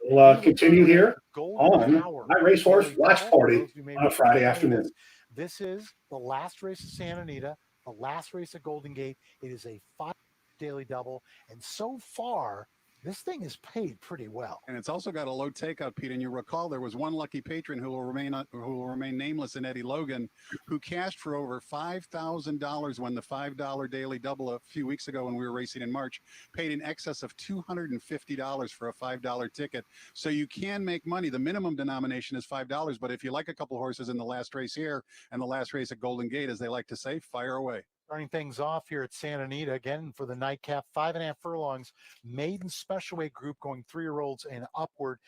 We'll continue here on My Racehorse Watch Party on a Friday afternoon. This is the last race of Santa Anita, the last race at Golden Gate. It is a 5 daily double, and so far, this thing is paid pretty well. And it's also got a low takeout, Pete. And you recall there was one lucky patron who will remain nameless in Eddie Logan, who cashed for over $5,000 when the $5 daily double a few weeks ago when we were racing in March, paid in excess of $250 for a $5 ticket. So you can make money. The minimum denomination is $5. But if you like a couple horses in the last race here and the last race at Golden Gate, as they like to say, fire away. Starting things off here at Santa Anita again for the nightcap, 5.5 furlongs, maiden special weight group going 3-year-olds and upward.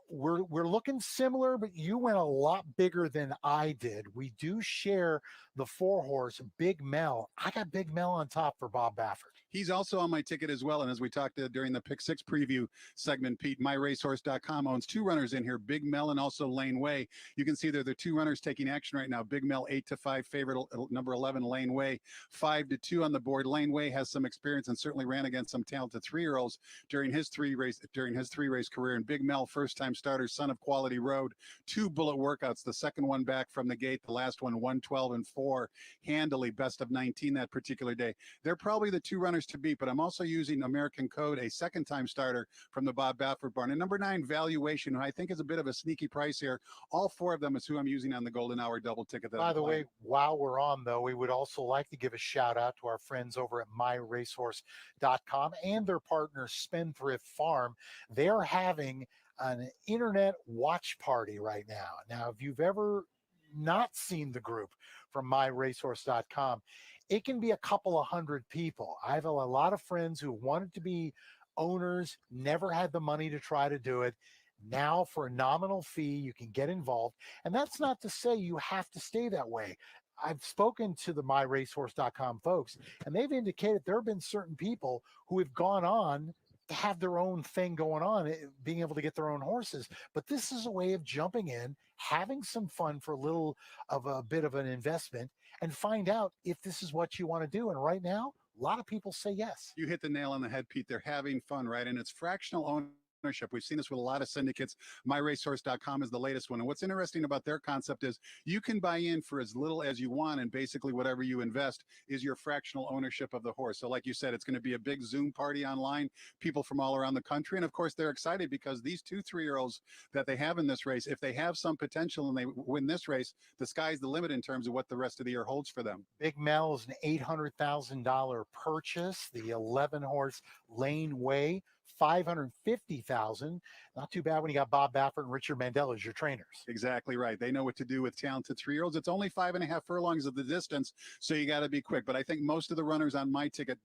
We're looking similar, but you went a lot bigger than I did. We do share the 4-horse Big Mel. I got Big Mel on top for Bob Baffert. He's also on my ticket as well. And as we talked during the Pick 6 preview segment, Pete, MyRacehorse.com owns 2 runners in here, Big Mel and also Lane Way. You can see they're the 2 runners taking action right now. Big Mel 8-5 favorite, number 11 Lane Way 5-2 on the board. Lane Way has some experience and certainly ran against some talented 3-year-olds during his 3-race career. And Big Mel, first-time starter, son of Quality Road, 2 bullet workouts. The second one back from the gate, the last one 112-4, handily best of 19 that particular day. They're probably the 2 runners to beat, but I'm also using American Code, a second-time starter from the Bob Baffert barn. And number 9, Valuation, who I think is a bit of a sneaky price here. All 4 of them is who I'm using on the Golden Hour double ticket. By the way, while we're on, though, we would also like to give a shout-out to our friends over at MyRacehorse.com and their partner, Spendthrift Farm. They're having an internet watch party right now. Now, if you've ever not seen the group from MyRacehorse.com, it can be a couple of hundred people. I have a lot of friends who wanted to be owners, never had the money to try to do it. Now, for a nominal fee, you can get involved. And that's not to say you have to stay that way. I've spoken to the MyRacehorse.com folks, and they've indicated there have been certain people who have gone on to have their own thing going on, being able to get their own horses. But this is a way of jumping in, having some fun for a bit of an investment, and find out if this is what you want to do. And right now, a lot of people say yes. You hit the nail on the head, Pete. They're having fun, right? And it's fractional ownership. We've seen this with a lot of syndicates. MyRacehorse.com is the latest one. And what's interesting about their concept is you can buy in for as little as you want, and basically whatever you invest is your fractional ownership of the horse. So like you said, it's going to be a big Zoom party online, people from all around the country. And of course, they're excited because these 2 3-year-olds that they have in this race, if they have some potential and they win this race, the sky's the limit in terms of what the rest of the year holds for them. Big Mel is an $800,000 purchase. The 11-horse Lane Way, $550,000. Not too bad when you got Bob Baffert and Richard Mandel as your trainers. Exactly right. They know what to do with talented 3-year-olds. It's only 5.5 furlongs of the distance, so you got to be quick. But I think most of the runners on my ticket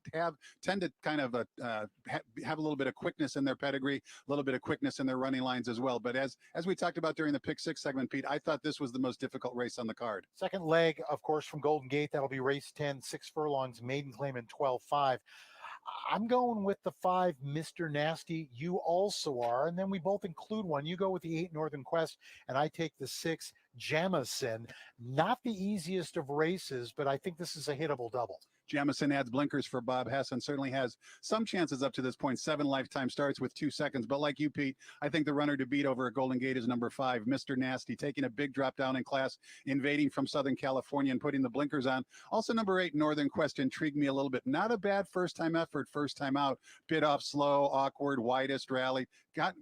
tend to kind of have a little bit of quickness in their pedigree, a little bit of quickness in their running lines as well. But as we talked about during the Pick 6 segment, Pete, I thought this was the most difficult race on the card. Second leg, of course, from Golden Gate. That'll be race 10, 6 furlongs, maiden claim in 12.5. I'm going with the 5, Mr. Nasty. You also are. And then we both include one. You go with the 8, Northern Quest, and I take the 6, Jamison. Not the easiest of races, but I think this is a hittable double. Jamison adds blinkers for Bob Hess and certainly has some chances up to this point. 7 lifetime starts with 2 seconds. But like you, Pete, I think the runner to beat over at Golden Gate is number 5, Mr. Nasty, taking a big drop down in class, invading from Southern California and putting the blinkers on. Also, number 8, Northern Quest, intrigued me a little bit. Not a bad first-time effort, first time out. Bit off slow, awkward, widest rally.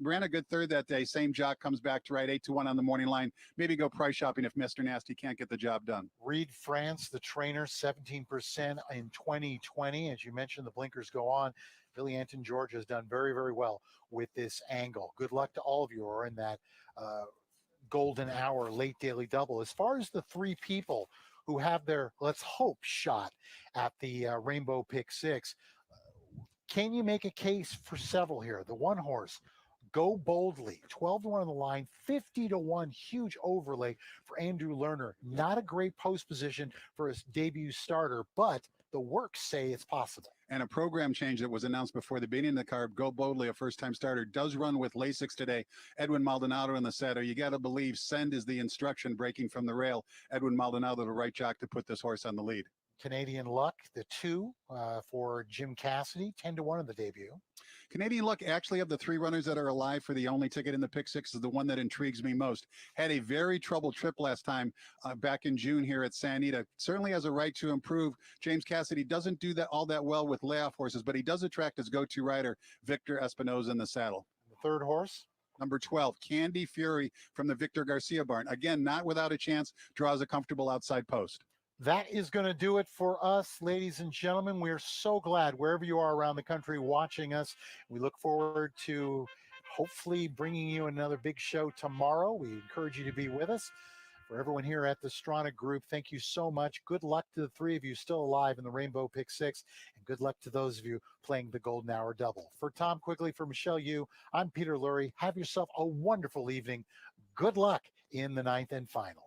Ran a good third that day. Same jock comes back to ride 8-1 on the morning line. Maybe go price shopping if Mr. Nasty can't get the job done. Reed France, the trainer, 17% in 2020. As you mentioned, the blinkers go on. Billy Anton George has done very, very well with this angle. Good luck to all of you who are in that golden hour late daily double. As far as the 3 people who have their, let's hope, shot at the Rainbow Pick 6, can you make a case for several here? The 1-horse, Go Boldly, 12-1 on the line, 50-1, huge overlay for Andrew Lerner. Not a great post position for his debut starter, but the works say it's possible. And a program change that was announced before the beginning of the card. Go Boldly, a first-time starter, does run with Lasix today. Edwin Maldonado in the saddle. You got to believe send is the instruction breaking from the rail. Edwin Maldonado, the right jock to put this horse on the lead. Canadian Luck, the 2 for Jim Cassidy, 10-1 in the debut. Canadian Luck, actually, of the 3 runners that are alive for the only ticket in the Pick 6, is the one that intrigues me most. Had a very troubled trip last time back in June here at Santa Anita. Certainly has a right to improve. James Cassidy doesn't do that all that well with layoff horses, but he does attract his go-to rider, Victor Espinoza, in the saddle. The 3rd horse, number 12, Candy Fury from the Victor Garcia barn. Again, not without a chance, draws a comfortable outside post. That is going to do it for us, ladies and gentlemen. We're so glad wherever you are around the country watching us. We look forward to hopefully bringing you another big show tomorrow. We encourage you to be with us. For everyone here at the Strana Group, thank you so much. Good luck to the 3 of you still alive in the Rainbow Pick 6, and good luck to those of you playing the Golden Hour Double. For Tom Quigley, for Michelle Yu, I'm Peter Lurie. Have yourself a wonderful evening. Good luck in the 9th and final.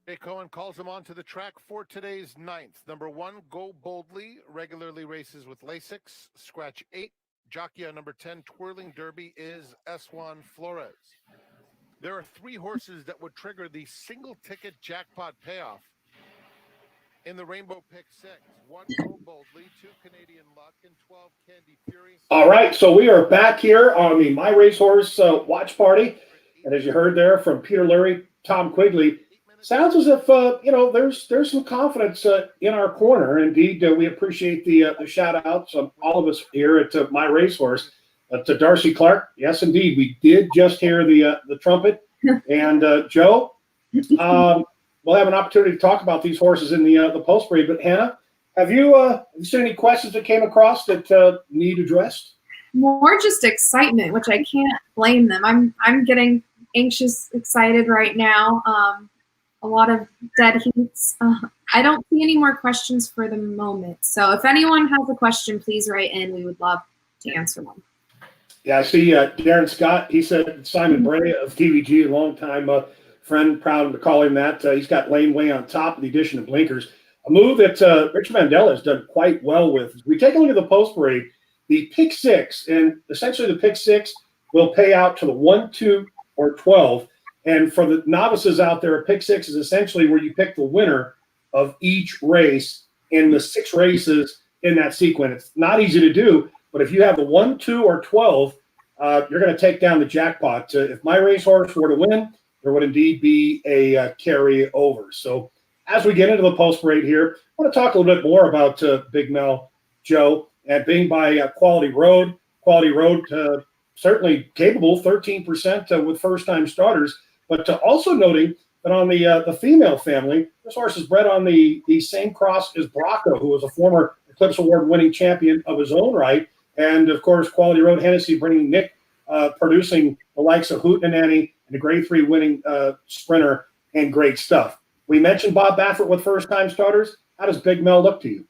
Jay Cohen calls him onto the track for today's 9th. Number 1, Go Boldly, regularly races with Lasix. Scratch 8. Jockey on number 10, Twirling Derby, is Eswan Flores. There are 3 horses that would trigger the single ticket jackpot payoff in the Rainbow Pick 6. 1, Go Boldly, 2, Canadian Luck, and 12, Candy Fury. All right, so we are back here on the My Racehorse watch party. And as you heard there from Peter Lurie, Tom Quigley, sounds as if, there's some confidence in our corner. Indeed, we appreciate the shout-outs of all of us here at My Racehorse. To Darcy Clark, yes, indeed, we did just hear the trumpet. And, Joe, we'll have an opportunity to talk about these horses in the post-breed. But, Hannah, have you seen any questions that came across that need addressed? More just excitement, which I can't blame them. I'm getting anxious, excited right now. A lot of dead heats. I don't see any more questions for the moment. So if anyone has a question, please write in. We would love to answer them. Yeah, I see Darren Scott. He said Simon Bray of TVG, a longtime friend, proud to call him that. He's got Lane Way on top with the addition of blinkers. A move that Richard Mandela has done quite well with. We take a look at the post parade, the pick 6, and essentially the pick 6 will pay out to the 1, 2, or 12. And for the novices out there, a pick 6 is essentially where you pick the winner of each race in the 6 races in that sequence. It's not easy to do, but if you have the 1, 2, or 12, you're going to take down the jackpot. If My Racehorse were to win, there would indeed be a carry over. So as we get into the post parade here, I want to talk a little bit more about Big Mel, Joe, and being by Quality Road. Quality Road certainly capable, 13% with first-time starters, but also noting that on the female family, this horse is bred on the same cross as Bracco, who was a former Eclipse Award-winning champion of his own right. And, of course, Quality Road Hennessy bringing Nick, producing the likes of Hootenanny and a grade 3 winning sprinter and great stuff. We mentioned Bob Baffert with first-time starters. How does Big Mel look to you?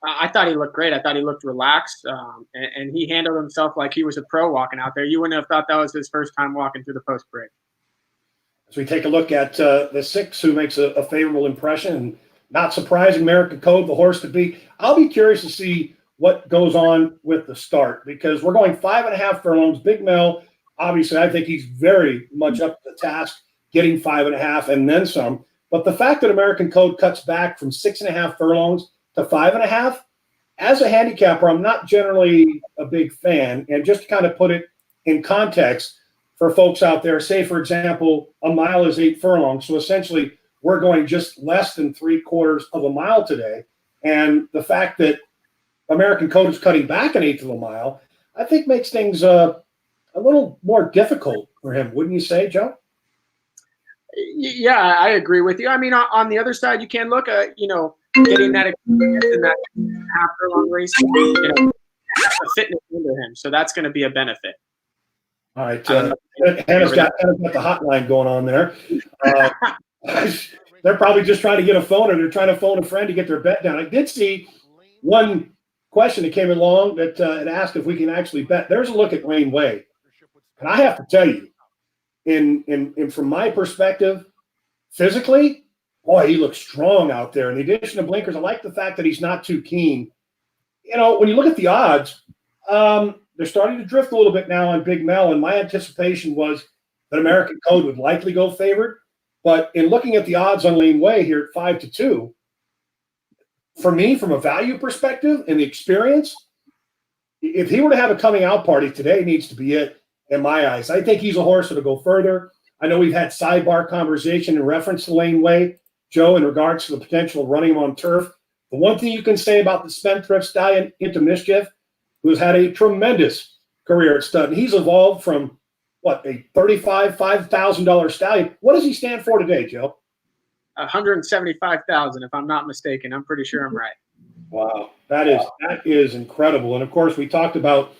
I thought he looked great. I thought he looked relaxed, and he handled himself like he was a pro walking out there. You wouldn't have thought that was his first time walking through the post parade. As we take a look at the 6, who makes a favorable impression, and not surprising, American Code, the horse to beat. I'll be curious to see what goes on with the start, because we're going 5.5 furlongs. Big Mel, obviously, I think he's very much up to the task, getting 5.5 and then some. But the fact that American Code cuts back from 6.5 furlongs to 5.5, as a handicapper, I'm not generally a big fan. And just to kind of put it in context for folks out there, say, for example, a mile is 8 furlongs. So essentially, we're going just less than 3/4 of a mile today. And the fact that American Code is cutting back 1/8 of a mile, I think makes things a little more difficult for him. Wouldn't you say, Joe? Yeah, I agree with you. I mean, on the other side, you can look at, getting that experience in that half furlong race, the fitness under him. So that's going to be a benefit. All right. Hannah's got the hotline going on there. They're probably just trying to get a phone, or they're trying to phone a friend to get their bet down. I did see one question that came along that it asked if we can actually bet. There's a look at Lane Way. And I have to tell you, in from my perspective, physically, boy, he looks strong out there. And the addition of blinkers, I like the fact that he's not too keen. When you look at the odds, they're starting to drift a little bit now on Big Mel, and my anticipation was that American Code would likely go favored. But in looking at the odds on Lane Way here at 5-2, for me, from a value perspective and the experience, if he were to have a coming out party, today needs to be it in my eyes. I think he's a horse that'll go further. I know we've had sidebar conversation in reference to Lane Way, Joe, in regards to the potential of running him on turf. The one thing you can say about the spendthrift stallion, Into Mischief, who's had a tremendous career at stud, and he's evolved from, a $5,000 stallion. What does he stand for today, Joe? 175,000, if I'm not mistaken. I'm pretty sure I'm right. Wow, that is incredible. And of course, we talked about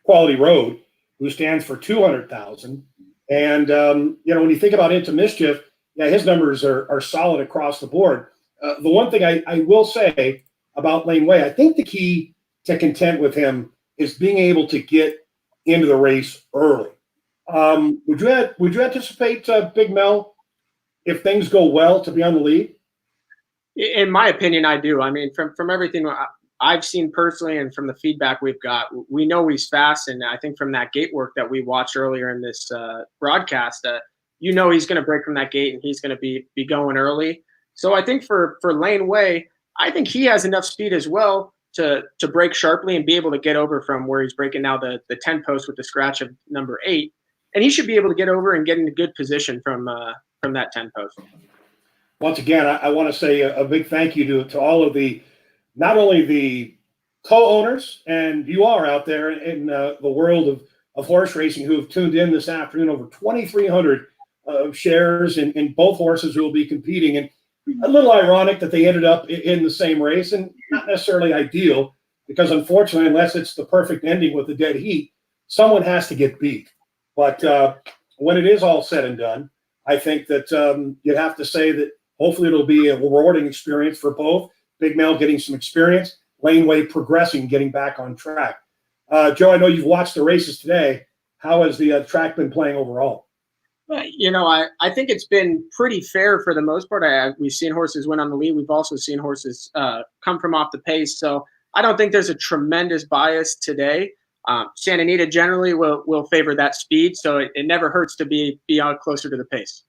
Quality Road, who stands for 200,000. And when you think about Into Mischief, his numbers are solid across the board. The one thing I will say about Lane Way, I think the key to content with him is being able to get into the race early. Would you anticipate Big Mel if things go well, to be on the lead? In my opinion, I do. I mean, from everything I've seen personally and from the feedback we've got, we know he's fast. And I think from that gate work that we watched earlier in this broadcast, he's going to break from that gate and he's going to be going early. So I think for Lane Way, I think he has enough speed as well to break sharply and be able to get over from where he's breaking now the 10 post with the scratch of number 8. And he should be able to get over and get into good position from that 10 post. Once again, I want to say a big thank you to all of not only the co-owners, and you are out there in the world of horse racing who have tuned in this afternoon, over 2,300 shares in both horses who will be competing. And a little ironic that they ended up in the same race, and not necessarily ideal, because unfortunately, unless it's the perfect ending with the dead heat, someone has to get beat. But when it is all said and done, I think that you'd have to say that hopefully it'll be a rewarding experience for both. Big Mel getting some experience, Lane Way progressing, getting back on track. Joe, I know you've watched the races today. How has the track been playing overall? I think it's been pretty fair for the most part. We've seen horses win on the lead. We've also seen horses come from off the pace. So I don't think there's a tremendous bias today. Santa Anita generally will favor that speed, so it never hurts to be out closer to the pace.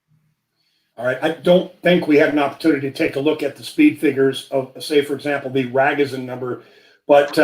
All right. I don't think we had an opportunity to take a look at the speed figures of, say, for example, the Ragozin number. But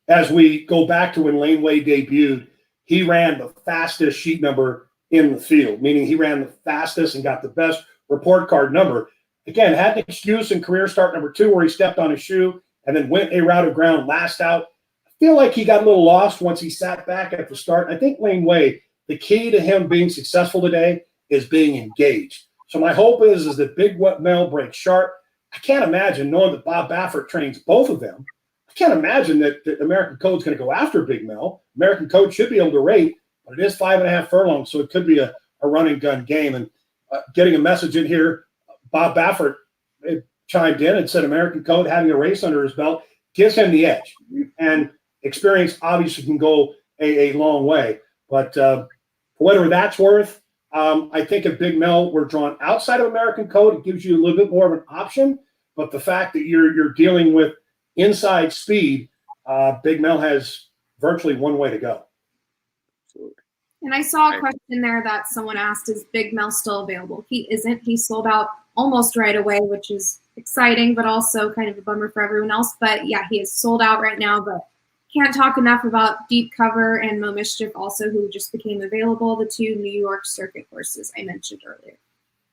as we go back to when Lane Way debuted, he ran the fastest sheet number in the field, meaning he ran the fastest and got the best report card number. Again, had an excuse in career start number 2 where he stepped on his shoe and then went a route of ground last out. I feel like he got a little lost once he sat back at the start. I think Lane Way, the key to him being successful today is being engaged. So my hope is that Big Mel breaks sharp. I can't imagine, knowing that Bob Baffert trains both of them, I can't imagine that the American Code's going to go after Big Mel. American Code should be able to rate, but it is 5.5 furlongs, so it could be a running gun game. And getting a message in here, Bob Baffert chimed in and said American Code having a race under his belt gives him the edge. And experience obviously can go a long way. But for whatever that's worth, I think if Big Mel were drawn outside of American Code, it gives you a little bit more of an option. But the fact that you're dealing with inside speed, Big Mel has virtually one way to go. And I saw a question there that someone asked, is Big Mel still available? He isn't. He sold out almost right away, which is exciting, but also kind of a bummer for everyone else. But yeah, he is sold out right now, but can't talk enough about Deep Cover and Mo Mischief also, who just became available, the 2 New York circuit horses I mentioned earlier.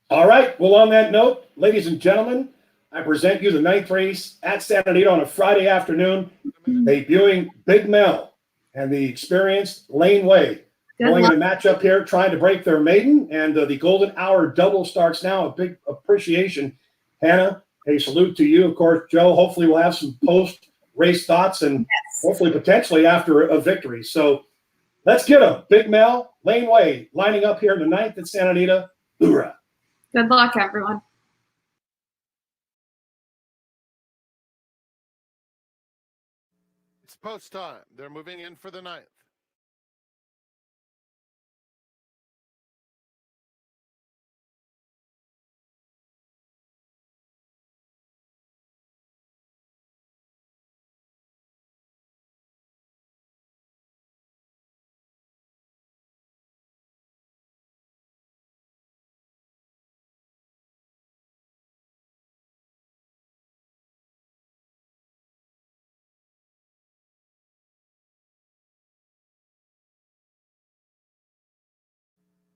All right. Well, on that note, ladies and gentlemen, I present you the 9th race at Santa Anita on a Friday afternoon, debuting Big Mel and the experienced Lane Way. Going in a matchup here, trying to break their maiden, and the Golden Hour double starts now. A big appreciation. Hannah, a salute to you. Of course, Joe, hopefully we'll have some post-race thoughts and hopefully potentially after a victory. So let's get them. Big Mel, Lane Way, lining up here in the 9th at Santa Anita. Hoorah. Good luck, everyone. It's post time. They're moving in for the 9th.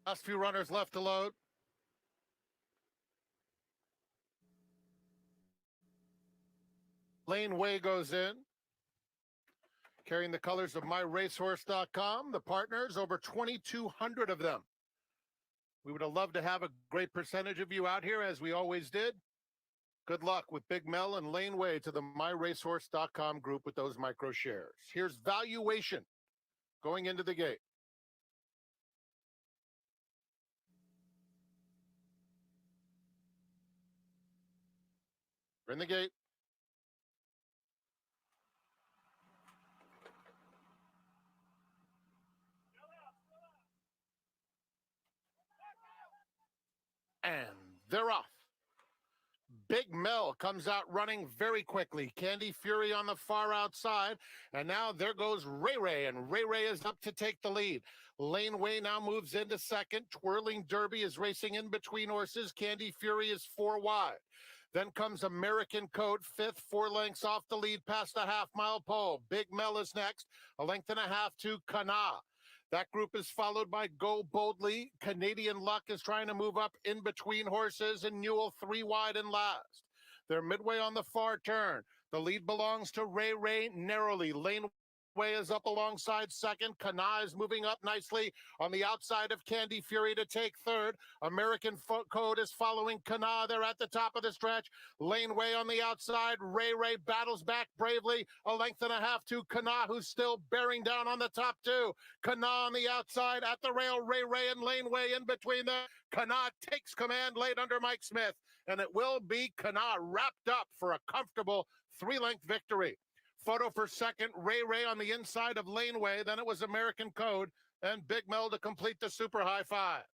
Last few runners left to load. Lane Way goes in, carrying the colors of MyRacehorse.com, the partners, over 2,200 of them. We would have loved to have a great percentage of you out here, as we always did. Good luck with Big Mel and Lane Way to the MyRacehorse.com group with those micro shares. Here's valuation going into the gate. We're in the gate. And They're off. Big Mel comes out running very quickly. Candy Fury on the far outside. And now there goes Ray Ray, and Ray Ray is up to take the lead. Lane Way now moves into second. Twirling Derby is racing in between horses. Candy Fury is 4 wide. Then comes American Code, fifth, 4 lengths off the lead past the half-mile pole. Big Mel is next, 1.5 lengths to Kana. That group is followed by Go Boldly. Canadian Luck is trying to move up in between horses, and Newell 3 wide and last. They're midway on the far turn. The lead belongs to Ray Ray narrowly. Lane Way is up alongside second. Kana is moving up nicely on the outside of Candy Fury to take third. American Code is following Kana. They're at the top of the stretch. Lane Way on the outside. Ray Ray battles back bravely. 1.5 lengths to Kana, who's still bearing down on the top two. Kana on the outside at the rail. Ray Ray and Lane Way in between them. Kana takes command late under Mike Smith, and it will be Kana wrapped up for a comfortable 3-length victory. Photo for second, Ray Ray on the inside of Lane Way. Then it was American Code and Big Mel to complete the super high five.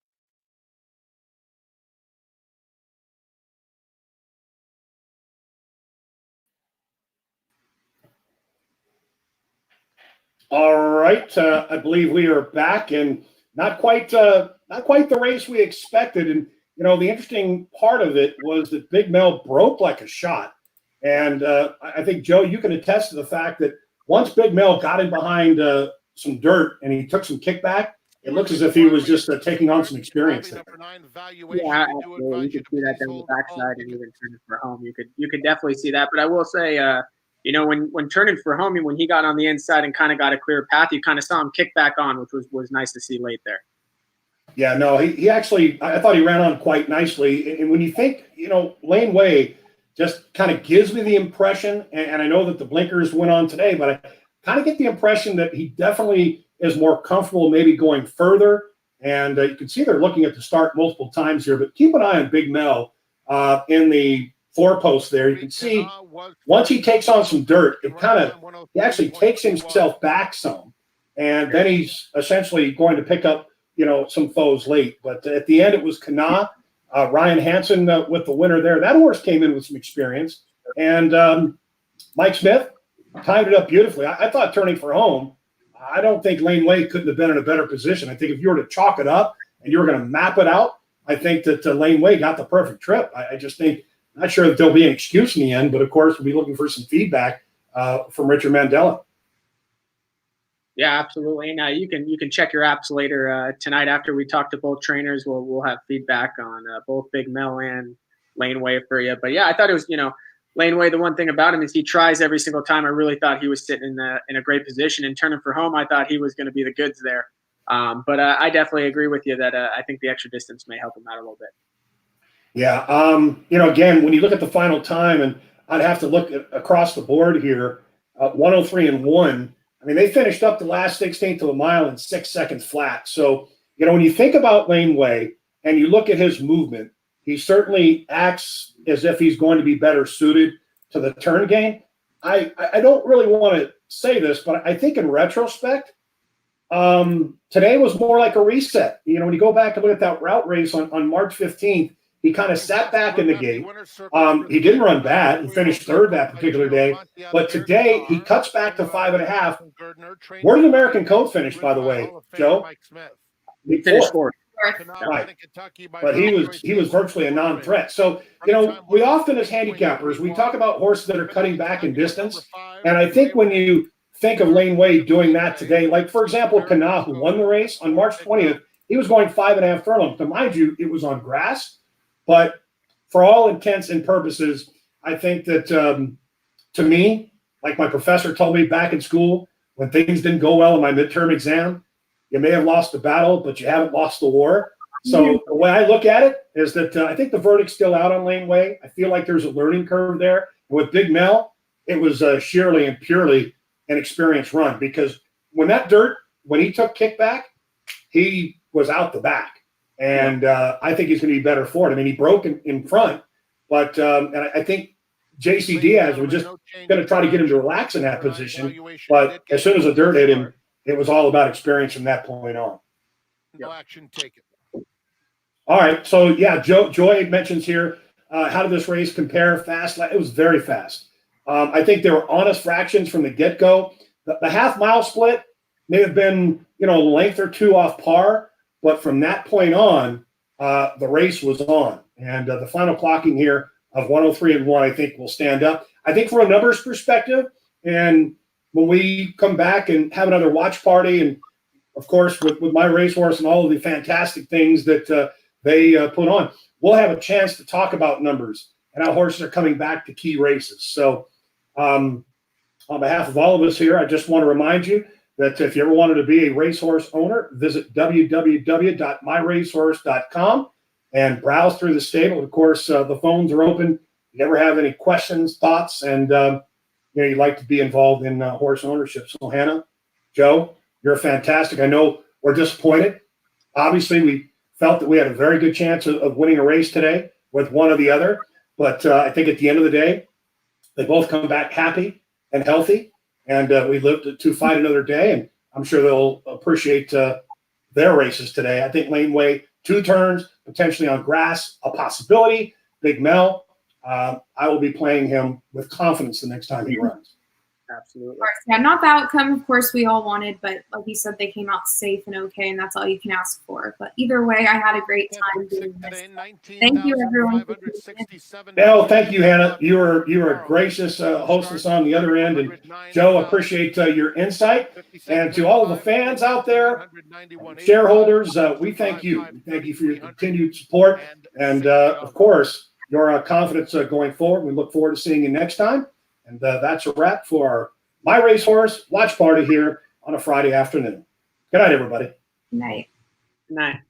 All right, I believe we are back, and not quite the race we expected. And you know, the interesting part of it was that Big Mel broke like a shot. And I think, Joe, you can attest to the fact that once Big Mel got in behind some dirt and he took some kickback, it looks as if he was just taking on some experience there. Yeah, absolutely. You could see that down the backside and even turning for home. You could definitely see that. But I will say, you know, when turning for home, when he got on the inside and kind of got a clear path, you kind of saw him kick back on, which was nice to see late there. Yeah, no, he actually, I thought he ran on quite nicely. And when you think, you know, Lane Way just kind of gives me the impression, and I know that the blinkers went on today, but I kind of get the impression that he definitely is more comfortable maybe going further. And you can see they're looking at the start multiple times here, but keep an eye on Big Mel in the four post there. You can see once he takes on some dirt, he actually takes himself back some, and then he's essentially going to pick up, you know, some foes late. But at the end, it was Kana. Ryan Hansen with the winner there. That horse came in with some experience. And Mike Smith timed it up beautifully. I thought turning for home, I don't think Lane Way couldn't have been in a better position. I think if you were to chalk it up and you were going to map it out, I think that Lane Way got the perfect trip. I just think, not sure that there'll be an excuse in the end, but of course we'll be looking for some feedback from Richard Mandela. Yeah, absolutely. And you can check your apps later tonight after we talk to both trainers. We'll have feedback on both Big Mel and Lane Way for you. But yeah, I thought it was, you know, Lane Way, the one thing about him is he tries every single time. I really thought he was sitting in a great position, and turning for home, I thought he was going to be the goods there. But I definitely agree with you that I think the extra distance may help him out a little bit. Yeah. You know, again, when you look at the final time, and I'd have to look across the board here, 103-1. I mean, they finished up the last 16th of a mile in 6 seconds flat. So, you know, when you think about Lane Way and you look at his movement, he certainly acts as if he's going to be better suited to the turn game. I don't really want to say this, but I think in retrospect, today was more like a reset. You know, when you go back and look at that route race on March 15th, he kind of sat back in the gate. He didn't run bad. He finished third that particular day. But today, he cuts back to 5.5. Where did American Code finish, by the way, Joe? He finished fourth. Right. But he was virtually a non-threat. So, you know, we often as handicappers, we talk about horses that are cutting back in distance. And I think when you think of Lane Way doing that today, like, for example, Kana, who won the race on March 20th, he was going 5.5 furlongs. Now, mind you, it was on grass. But for all intents and purposes, I think that to me, like my professor told me back in school, when things didn't go well in my midterm exam, you may have lost the battle, but you haven't lost the war. So the way I look at it is that I think the verdict's still out on Lane Way. I feel like there's a learning curve there. And with Big Mel, it was sheerly and purely an experience run, because when he took kickback, he was out the back. And I think he's going to be better for it. I mean, he broke in front, but and I think JC Diaz was just going to try to get him to relax in that position. But as soon as the dirt hit him, it was all about experience from that point on. No action taken. All right. So, yeah, Joy mentions here, how did this race compare fast? It was very fast. I think there were honest fractions from the get-go. The half-mile split may have been, a length or two off par, but from that point on, the race was on. And the final clocking here of 103-1, I think, will stand up. I think from a numbers perspective, and when we come back and have another watch party, and of course with my racehorse and all of the fantastic things that they put on, we'll have a chance to talk about numbers and how horses are coming back to key races. So on behalf of all of us here, I just want to remind you that if you ever wanted to be a racehorse owner, visit www.myracehorse.com and browse through the stable. Of course, the phones are open. If you ever have any questions, thoughts, and you'd like to be involved in horse ownership. So Hannah, Joe, you're fantastic. I know we're disappointed. Obviously, we felt that we had a very good chance of winning a race today with one or the other. But I think at the end of the day, they both come back happy and healthy. And we lived to fight another day. And I'm sure they'll appreciate their races today. I think Lane Way, 2 turns, potentially on grass, a possibility. Big Mel, I will be playing him with confidence the next time he runs. Absolutely. Of course, yeah, not the outcome, of course, we all wanted, but like you said, they came out safe and okay, and that's all you can ask for. But either way, I had a great time doing this. Thank you, everyone. No, thank you, Hannah. You were gracious hostess on the other end, and Joe, appreciate your insight. And to all of the fans out there, shareholders, we thank you. We thank you for your continued support, and of course, your confidence going forward. We look forward to seeing you next time. And that's a wrap for our My Racehorse watch party here on a Friday afternoon. Good night, everybody. Good night. Good night.